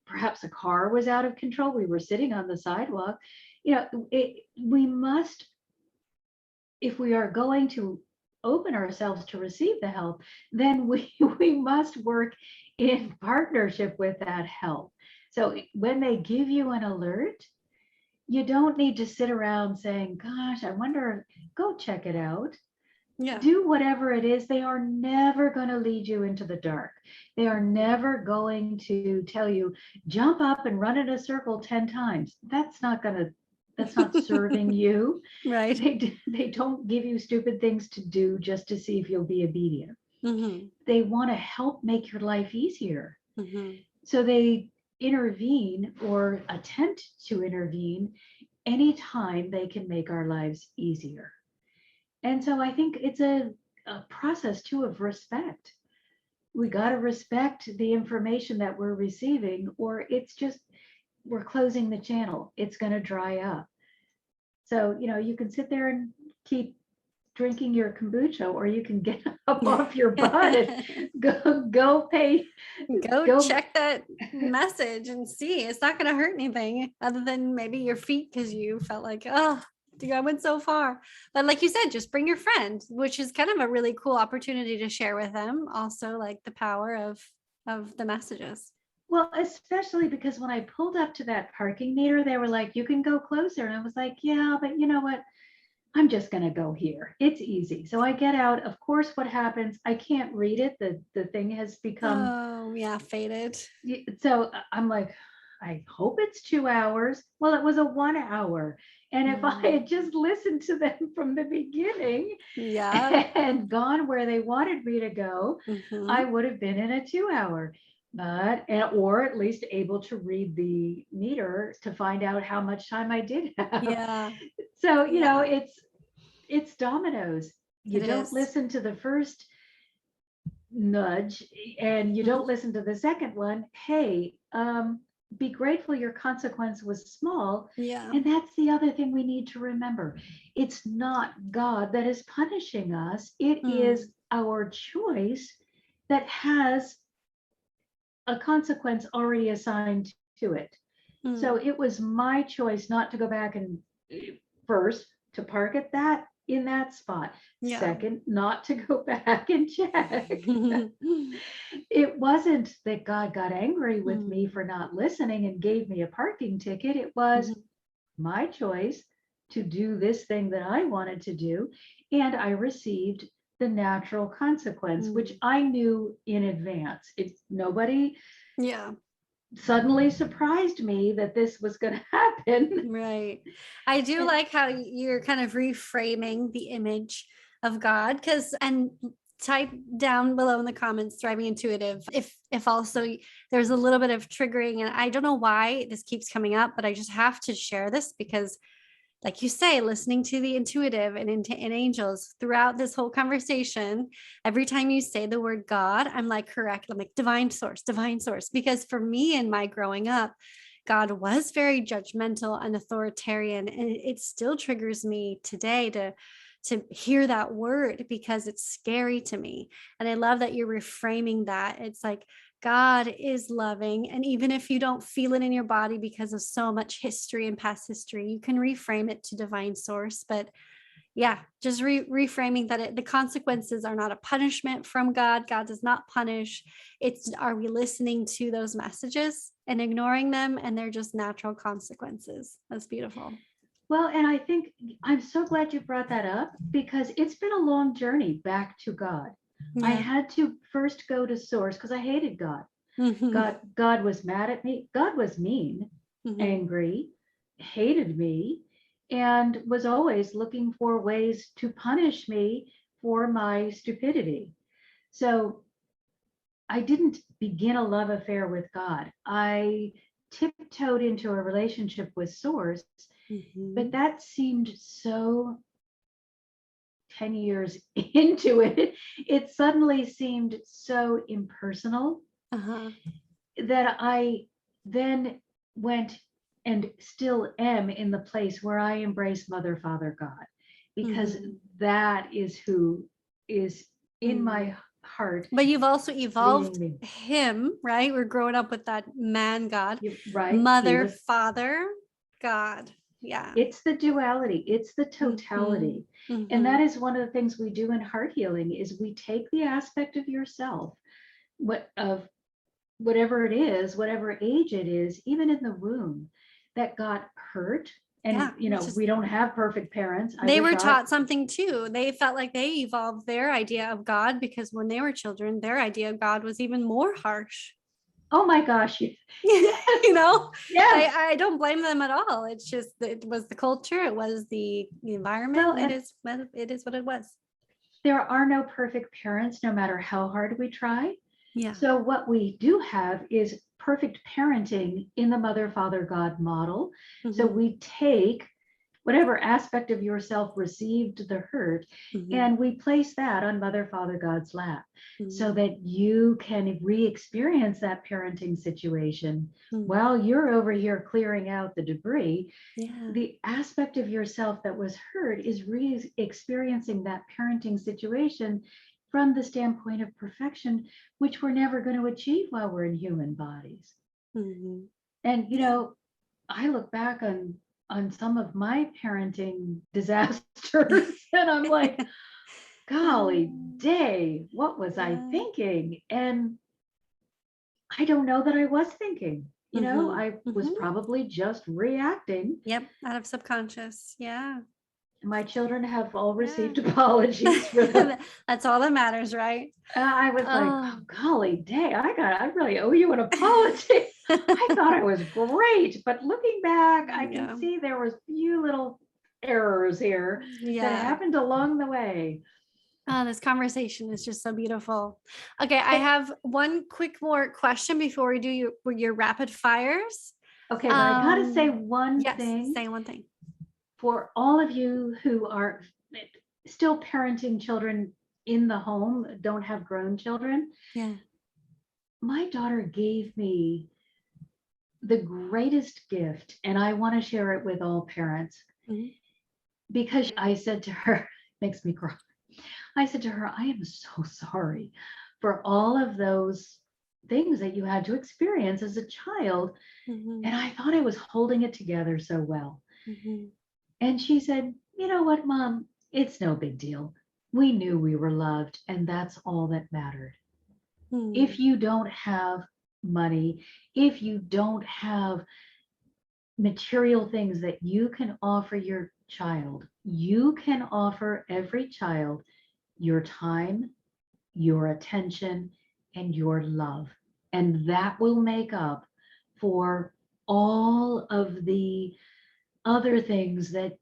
perhaps a car was out of control, we were sitting on the sidewalk, we must, if we are going to open ourselves to receive the help, then we must work in partnership with that help. So when they give you an alert, you don't need to sit around saying, gosh, I wonder, go check it out. Do whatever it is. They are never going to lead you into the dark. They are never going to tell you, jump up and run in a circle 10 times. That's not serving you. Right. They don't give you stupid things to do just to see if you'll be obedient. They want to help make your life easier. So they intervene, or attempt to intervene, anytime they can make our lives easier. And so I think it's a process too of respect. We got to respect the information that we're receiving, or it's just, we're closing the channel. It's going to dry up. So, you can sit there and keep drinking your kombucha, or you can get up off your butt and go pay. Go check that message and see. It's not going to hurt anything other than maybe your feet, because you felt like, oh, dude, I went so far. But like you said, just bring your friend, which is kind of a really cool opportunity to share with them. Also, like the power of the messages. Well, especially because when I pulled up to that parking meter, they were like, you can go closer. And I was like, yeah, but you know what? I'm just going to go here. It's easy. So I get out. Of course, what happens? I can't read it. The thing has become, Oh, yeah, faded. so I'm like, I hope it's 2 hours. Well, it was a 1 hour. And if I had just listened to them from the beginning Yeah. and gone where they wanted me to go, Mhm. I would have been in a 2 hour. But, or at least able to read the meter to find out how much time I did have. Yeah, So, you know, yeah, it's dominoes. You it don't is. listen to the first nudge and you don't Mhm. listen to the second one. Hey, be grateful your consequence was small. Yeah. And that's the other thing we need to remember. It's not God that is punishing us. It Mm. is our choice that has a consequence already assigned to it. So Mm. it was my choice not to go back and first to park at that in that spot. Yeah. Second, not to go back and check. It wasn't that God got angry with me Mm. for not listening and gave me a parking ticket. It was Mhm. my choice to do this thing that I wanted to do. And I received the natural consequence, which Mm. I knew in advance. It's nobody Yeah. suddenly surprised me that this was going to happen. Right. I do like how you're kind of reframing the image of God, because, and type down below in the comments, thriving intuitive, if also there's a little bit of triggering, and I don't know why this keeps coming up, but I just have to share this because, like you say, listening to the intuitive and angels throughout this whole conversation, every time you say the word God, I'm like, correct. I'm like, divine source. Because for me in my growing up, God was very judgmental and authoritarian. And it still triggers me today to hear that word because it's scary to me. And I love that you're reframing that. It's like, God is loving. And even if you don't feel it in your body because of so much history and past history, you can reframe it to divine source. But yeah, just reframing that the consequences are not a punishment from God. God does not punish. It's, are we listening to those messages and ignoring them? And they're just natural consequences. That's beautiful. Well, and I think I'm so glad you brought that up because it's been a long journey back to God. I Yeah. had to first go to source because I hated God. Mm-hmm. God was mad at me. God was mean, Mm-hmm. angry, hated me, and was always looking for ways to punish me for my stupidity. So I didn't begin a love affair with God. I tiptoed into a relationship with Source, but Mm-hmm. that seemed so 10 years into it, it suddenly seemed so impersonal Uh-huh. that I then went and still am in the place where I embrace Mother, Father, God, because Mm-hmm. that is who is in Mm. my heart But you've also leading evolved me. him, right? We're growing up with that man God, Right? He mother, was, father, God. Yeah. it's the duality, it's the Mm-hmm. totality. And that Mm-hmm. is one of the things we do in heart healing is we take the aspect of yourself, what of whatever it is, whatever age it is, even in the womb that got hurt. And, Yeah. you It's know, just, we don't have perfect parents. I they wish were I, taught something too. They felt like they evolved their idea of God because when they were children, their idea of God was even more harsh. oh my gosh, yes, You know, yes. I don't blame them at all. It's just, it was the culture, it was the environment, Well, and and it is what it was. there are no perfect parents, no matter how hard we try. Yeah. So what we do have is perfect parenting in the mother, father, God model. So Mm-hmm. we take whatever aspect of yourself received the hurt, and we place that on Mother, Father, God's lap so that you can re-experience that parenting situation while you're over here clearing out the debris. Yeah. The aspect of yourself that was hurt is re-experiencing that parenting situation from the standpoint of perfection, which we're never going to achieve while we're in human bodies. And, you know, I look back on some of my parenting disasters and I'm like, golly day, what was I thinking? And I don't know that I was thinking, you know, I was probably just reacting. Yep, out of subconscious. Yeah. My children have all received apologies for that. That's all that matters, right? I was like, oh, golly day, I really owe you an apology. I thought I was great, but looking back, I can see there was few little errors here that happened along the way. Oh, this conversation is just so beautiful. Okay, I have one quick more question before we do your rapid fires. Okay, but I gotta say one thing. Say one thing. For all of you who are still parenting children in the home, don't have grown children. Yeah. My daughter gave me the greatest gift, and I want to share it with all parents because I said to her, makes me cry. I said to her, I am so sorry for all of those things that you had to experience as a child. And I thought I was holding it together so well. And she said, you know what, Mom, it's no big deal. We knew we were loved, and that's all that mattered. If you don't have money, if you don't have material things that you can offer your child, you can offer every child your time, your attention, and your love. And that will make up for all of the other things that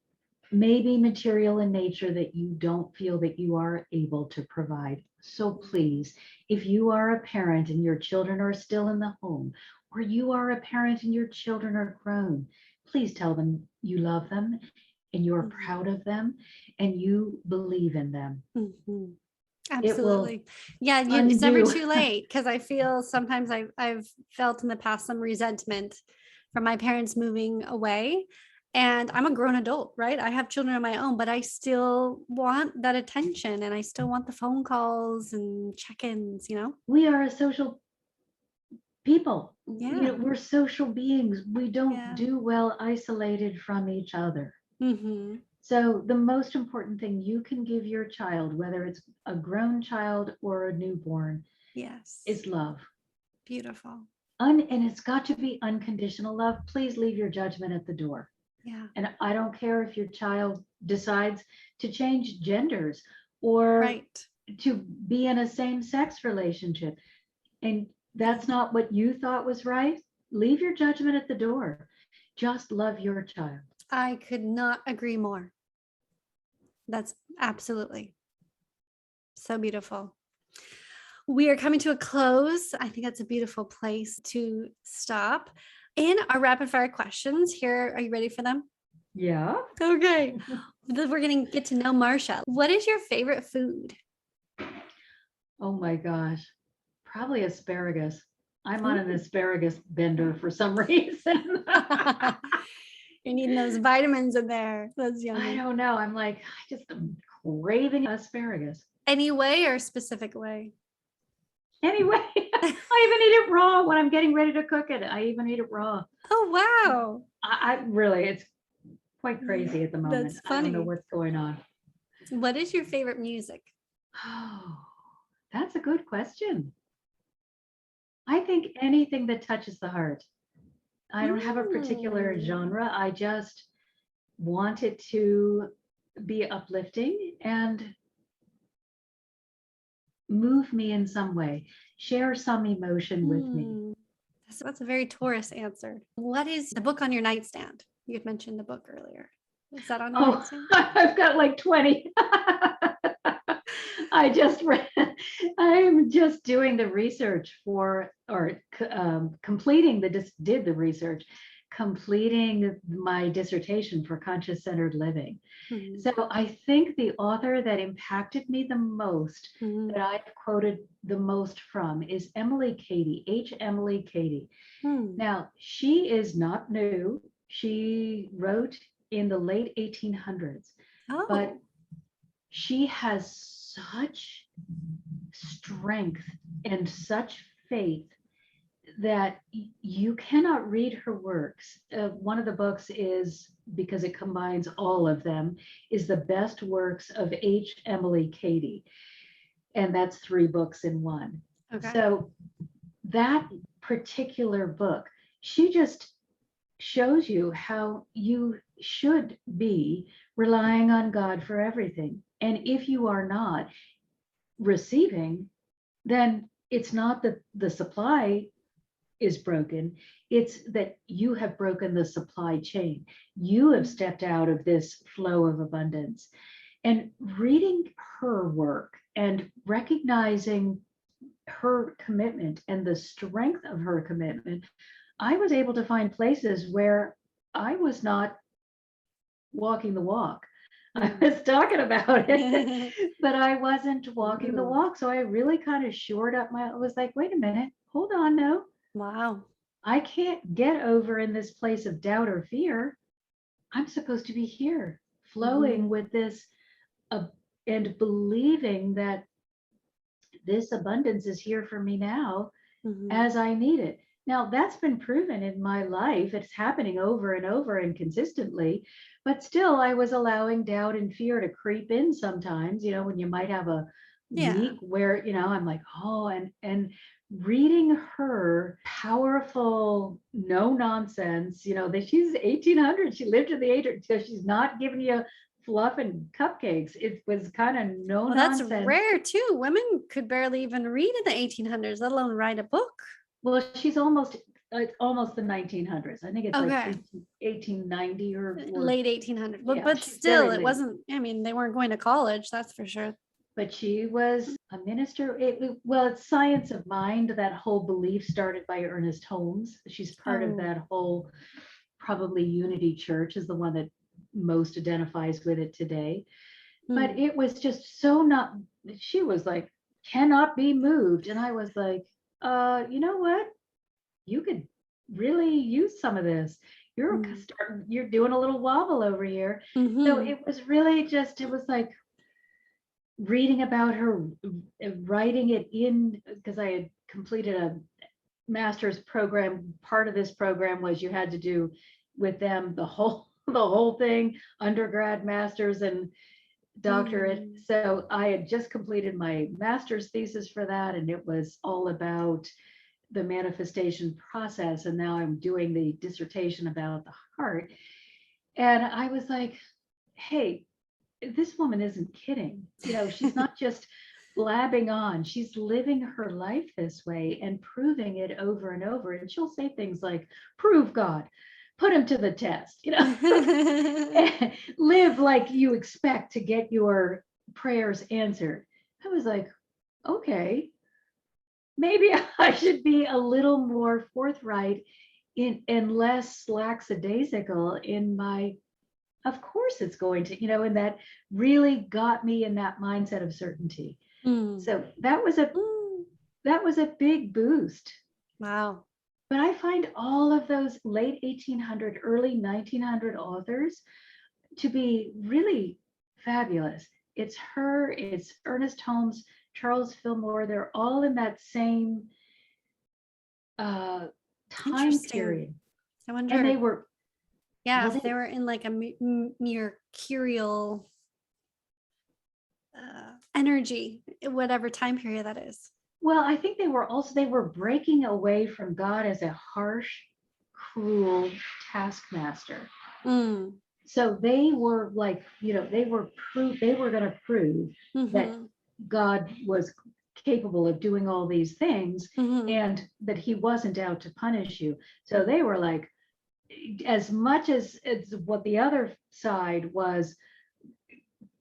may be material in nature that you don't feel that you are able to provide. So please, if you are a parent and your children are still in the home, or you are a parent and your children are grown, please tell them you love them and you're proud of them and you believe in them. Absolutely. Yeah, it's never too late, because I feel sometimes I've felt in the past some resentment from my parents moving away. And I'm a grown adult, right? I have children of my own, but I still want that attention and I still want the phone calls and check-ins, you know? We are a social people. Yeah. You know, we're social beings. We don't do well isolated from each other. So the most important thing you can give your child, whether it's a grown child or a newborn, is love. Beautiful. And it's got to be unconditional love. Please leave your judgment at the door. Yeah. And I don't care if your child decides to change genders or to be in a same-sex relationship. And that's not what you thought was right. Leave your judgment at the door. Just love your child. I could not agree more. That's absolutely so beautiful. We are coming to a close. I think that's a beautiful place to stop. In our rapid fire questions here, are you ready for them? Yeah. Okay. We're going to get to know Marsha. What is your favorite food? Oh my gosh. Probably asparagus. I'm on an asparagus bender for some reason. You're needing those vitamins in there. That's yummy. I don't know. I'm like, I just am craving asparagus. Any way or specific way? Anyway, I even eat it raw when I'm getting ready to cook it. I even eat it raw. Oh, wow. I really, it's quite crazy at the moment. That's funny. I don't know what's going on. What is your favorite music? Oh, that's a good question. I think anything that touches the heart. I don't have a particular genre. I just want it to be uplifting and move me in some way, share some emotion with me. That's a very Taurus answer. What is the book on your nightstand? You had mentioned the book earlier. Is that on your nightstand? I've got like 20. I'm just doing the research for, or completing did the research completing my dissertation for conscious-centered living. Mhm. So I think the author that impacted me the most, Mhm. that I've quoted the most from, is Emily Cady, H. Emily Cady. Hmm. Now, she is not new. She wrote in the late 1800s, but Oh. she has such strength and such faith that you cannot read her works. One of the books is, because it combines all of them, is the best works of H. Emily Cady. And that's 3 books in one. Okay. So that particular book, she just shows you how you should be relying on God for everything. And if you are not receiving, then it's not that the supply is broken, it's that you have broken the supply chain. You have stepped out of this flow of abundance. And reading her work and recognizing her commitment and the strength of her commitment, I was able to find places where I was not walking the walk. I was talking about it, but I wasn't walking the Ooh. walk. So I really kind of shored up I was like, wait a minute, hold on, no, Wow. I can't get over in this place of doubt or fear. I'm supposed to be here, flowing Mhm. with this uh, and believing that this abundance is here for me now Mhm. as I need it. Now, that's been proven in my life. It's happening over and over and consistently, but still, I was allowing doubt and fear to creep in sometimes, when you might have a Yeah. week where, I'm like, oh, and reading her powerful, no nonsense, that she's 1800, she lived in the 800s, so she's not giving you fluff and cupcakes. It was kind of no Well, that's nonsense. rare too. Women could barely even read in the 1800s, let alone write a book. Well, she's almost the 1900s. I think it's like Okay. 1890 or Late 1800s. But yeah, but she's very still it late. wasn't, I mean, they weren't going to college, that's for sure. But she was a minister. Well, it's Science of Mind. That whole belief started by Ernest Holmes. She's part of Oh. that whole, probably Unity Church is the one that most identifies with it today. But Hmm. it was just so not, she was like, cannot be moved. And I was like, you know what? You could really use some of this. Hmm. You're doing a little wobble over here. So Mhm. it was really just, it was like reading about her, writing it in, because I had completed a master's program. Part of this program was you had to do with them the whole the whole thing, undergrad, master's, and doctorate. Mm. So I had just completed my master's thesis for that, and it was all about the manifestation process. And now I'm doing the dissertation about the heart. And I was like, hey, this woman isn't kidding. She's not just blabbing on, she's living her life this way and proving it over and over. And she'll say things like, prove God, put him to the test, live like you expect to get your prayers answered. I was like, okay, maybe I should be a little more forthright and less lackadaisical in my, of course it's going to, and that really got me in that mindset of certainty. Mm. So that was a big boost. Wow. But I find all of those late 1800, early 1900 authors to be really fabulous. It's her, it's Ernest Holmes, Charles Fillmore. They're all in that same uh, time Interesting. period. I And wonder, they were, yeah, well, if they were in like a mercurial energy, whatever time period that is. I think they were breaking away from God as a harsh, cruel taskmaster. Mm. So they were like, they were going to prove that Mm-hmm. God was capable of doing all these things Mm-hmm. and that he wasn't out to punish you. So they were like, as much as it's what the other side was,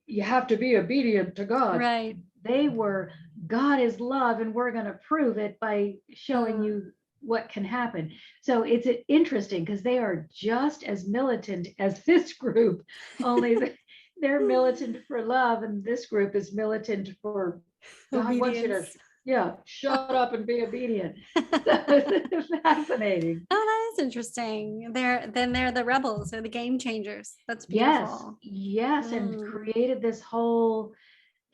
you have to be obedient to God. Right. They were, God is love, and we're going to prove it by showing Uh, you what can happen. So it's interesting because they are just as militant as this group, only they're militant for love, and this group is militant for God wants you to, Obedience. shut up and be obedient. So it's fascinating. Oh, that is interesting. They're the rebels or the game changers. That's Yes, beautiful. yes, and Mm, created this whole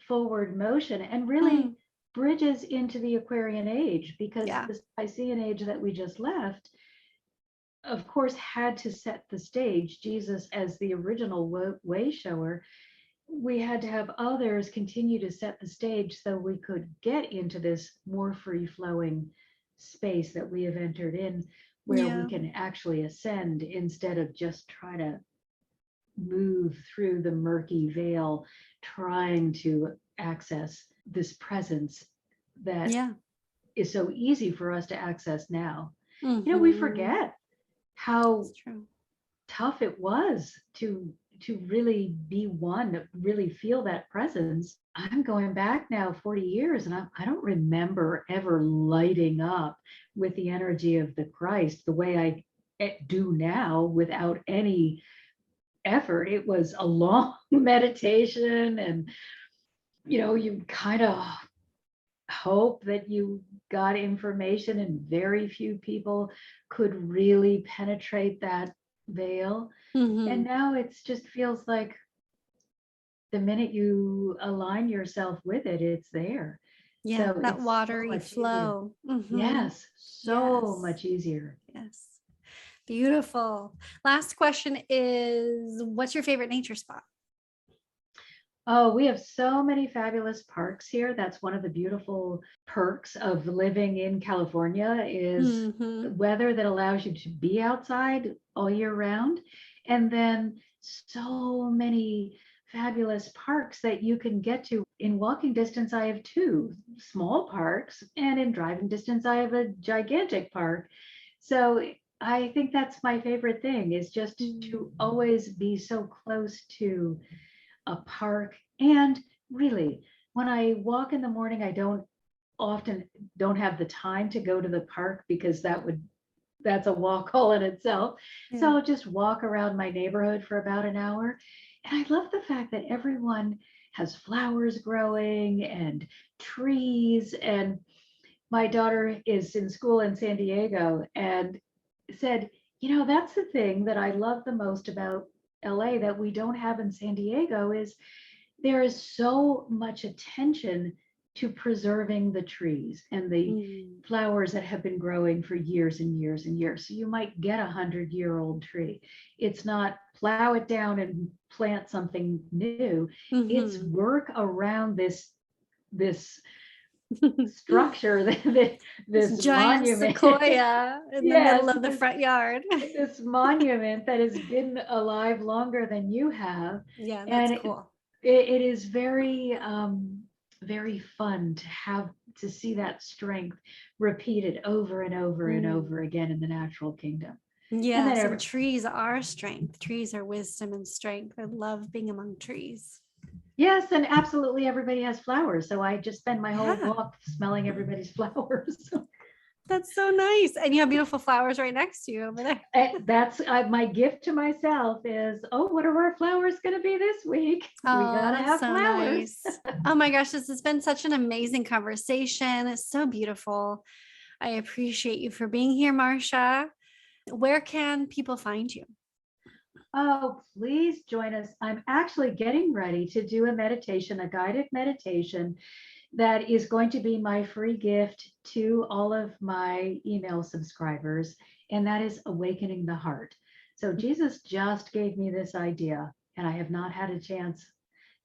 forward motion and mm, really bridges into the Aquarian age, because yeah. this Piscean age that we just left, of course, had to set the stage. Jesus, as the original way shower, we had to have others continue to set the stage so we could get into this more free flowing space that we have entered in, where we Yeah. can actually ascend instead of just try to move through the murky veil, trying to access this presence that Yeah. is so easy for us to access now. We Hmm. forget how It's true. tough it was to really be one, really feel that presence. I'm going back now 40 years, and I don't remember ever lighting up with the energy of the Christ the way I do now without any effort. It was a long meditation, and you kind of hope that you got information, and very few people could really penetrate that veil. And Hmm. now it's just feels like the minute you align yourself with it, it's there. Yeah. So That it's so watery much easier. flow. Hmm. Yes, so Yes. much easier. Yes. Beautiful. Last question is, what's your favorite nature spot? Oh, we have so many fabulous parks here. That's one of the beautiful perks of living in California, is Hmm. weather that allows you to be outside all year round. And then so many fabulous parks that you can get to. In walking distance, I have two small parks, and in driving distance, I have a gigantic park. So I think that's my favorite thing, is just to always be so close to a park. And really, when I walk in the morning, I often don't have the time to go to the park, because that's a walk all in itself. So Yeah. I'll just walk around my neighborhood for about an hour. And I love the fact that everyone has flowers growing and trees. And my daughter is in school in San Diego and said, that's the thing that I love the most about LA that we don't have in San Diego, is there is so much attention to preserving the trees and the Mm. flowers that have been growing for years and years and years. So you might get 100-year-old tree. It's not plow it down and plant something new. It's Hmm. work around this structure, This this giant monument. sequoia in the Yes, middle of the front yard. this monument that has been alive longer than you have. Yeah, that's And cool. it is very very fun to see that strength repeated over and over and Mm. over again in the natural kingdom. And then Yes, and trees are strength. Trees are wisdom and strength. I love being among trees. yes, and absolutely everybody has flowers, so I just spend my whole Yeah, walk smelling everybody's flowers. that's so nice. And you have beautiful flowers right next to you over there. That's my gift to myself is, oh, what are our flowers going to be this week? We Oh, gotta that's have so flowers. nice. Oh my gosh, this has been such an amazing conversation. It's so beautiful. I appreciate you for being here, Marsha. Where can people find you? Oh, please join us. I'm actually getting ready to do a guided meditation that is going to be my free gift to all of my email subscribers, and that is awakening the heart. So Jesus just gave me this idea, and I have not had a chance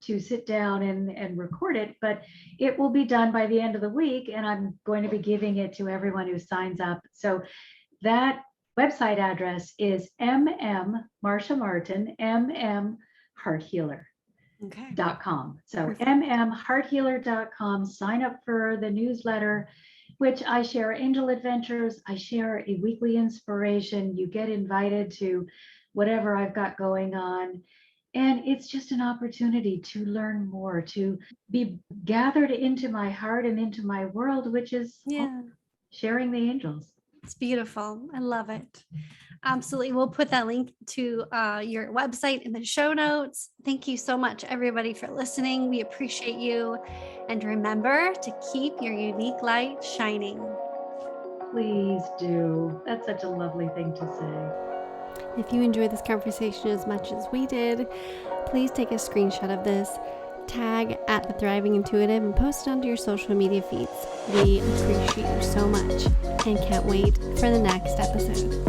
to sit down and record it, but it will be done by the end of the week, and I'm going to be giving it to everyone who signs up. So that website address is Marsha Martin, Hearthealer. Okay. .com. So Perfect. mmhearthealer.com. Sign up for the newsletter, which I share angel adventures. I share a weekly inspiration. You get invited to whatever I've got going on. And it's just an opportunity to learn more, to be gathered into my heart and into my world, which is Yeah. sharing the angels. It's beautiful. I love it. Absolutely. We'll put that link to your website in the show notes. Thank you so much, everybody, for listening. We appreciate you. And remember to keep your unique light shining. Please do. That's such a lovely thing to say. If you enjoyed this conversation as much as we did, please take a screenshot of this, tag at The Thriving Intuitive, and post it onto your social media feeds. We appreciate you so much and can't wait for the next episode.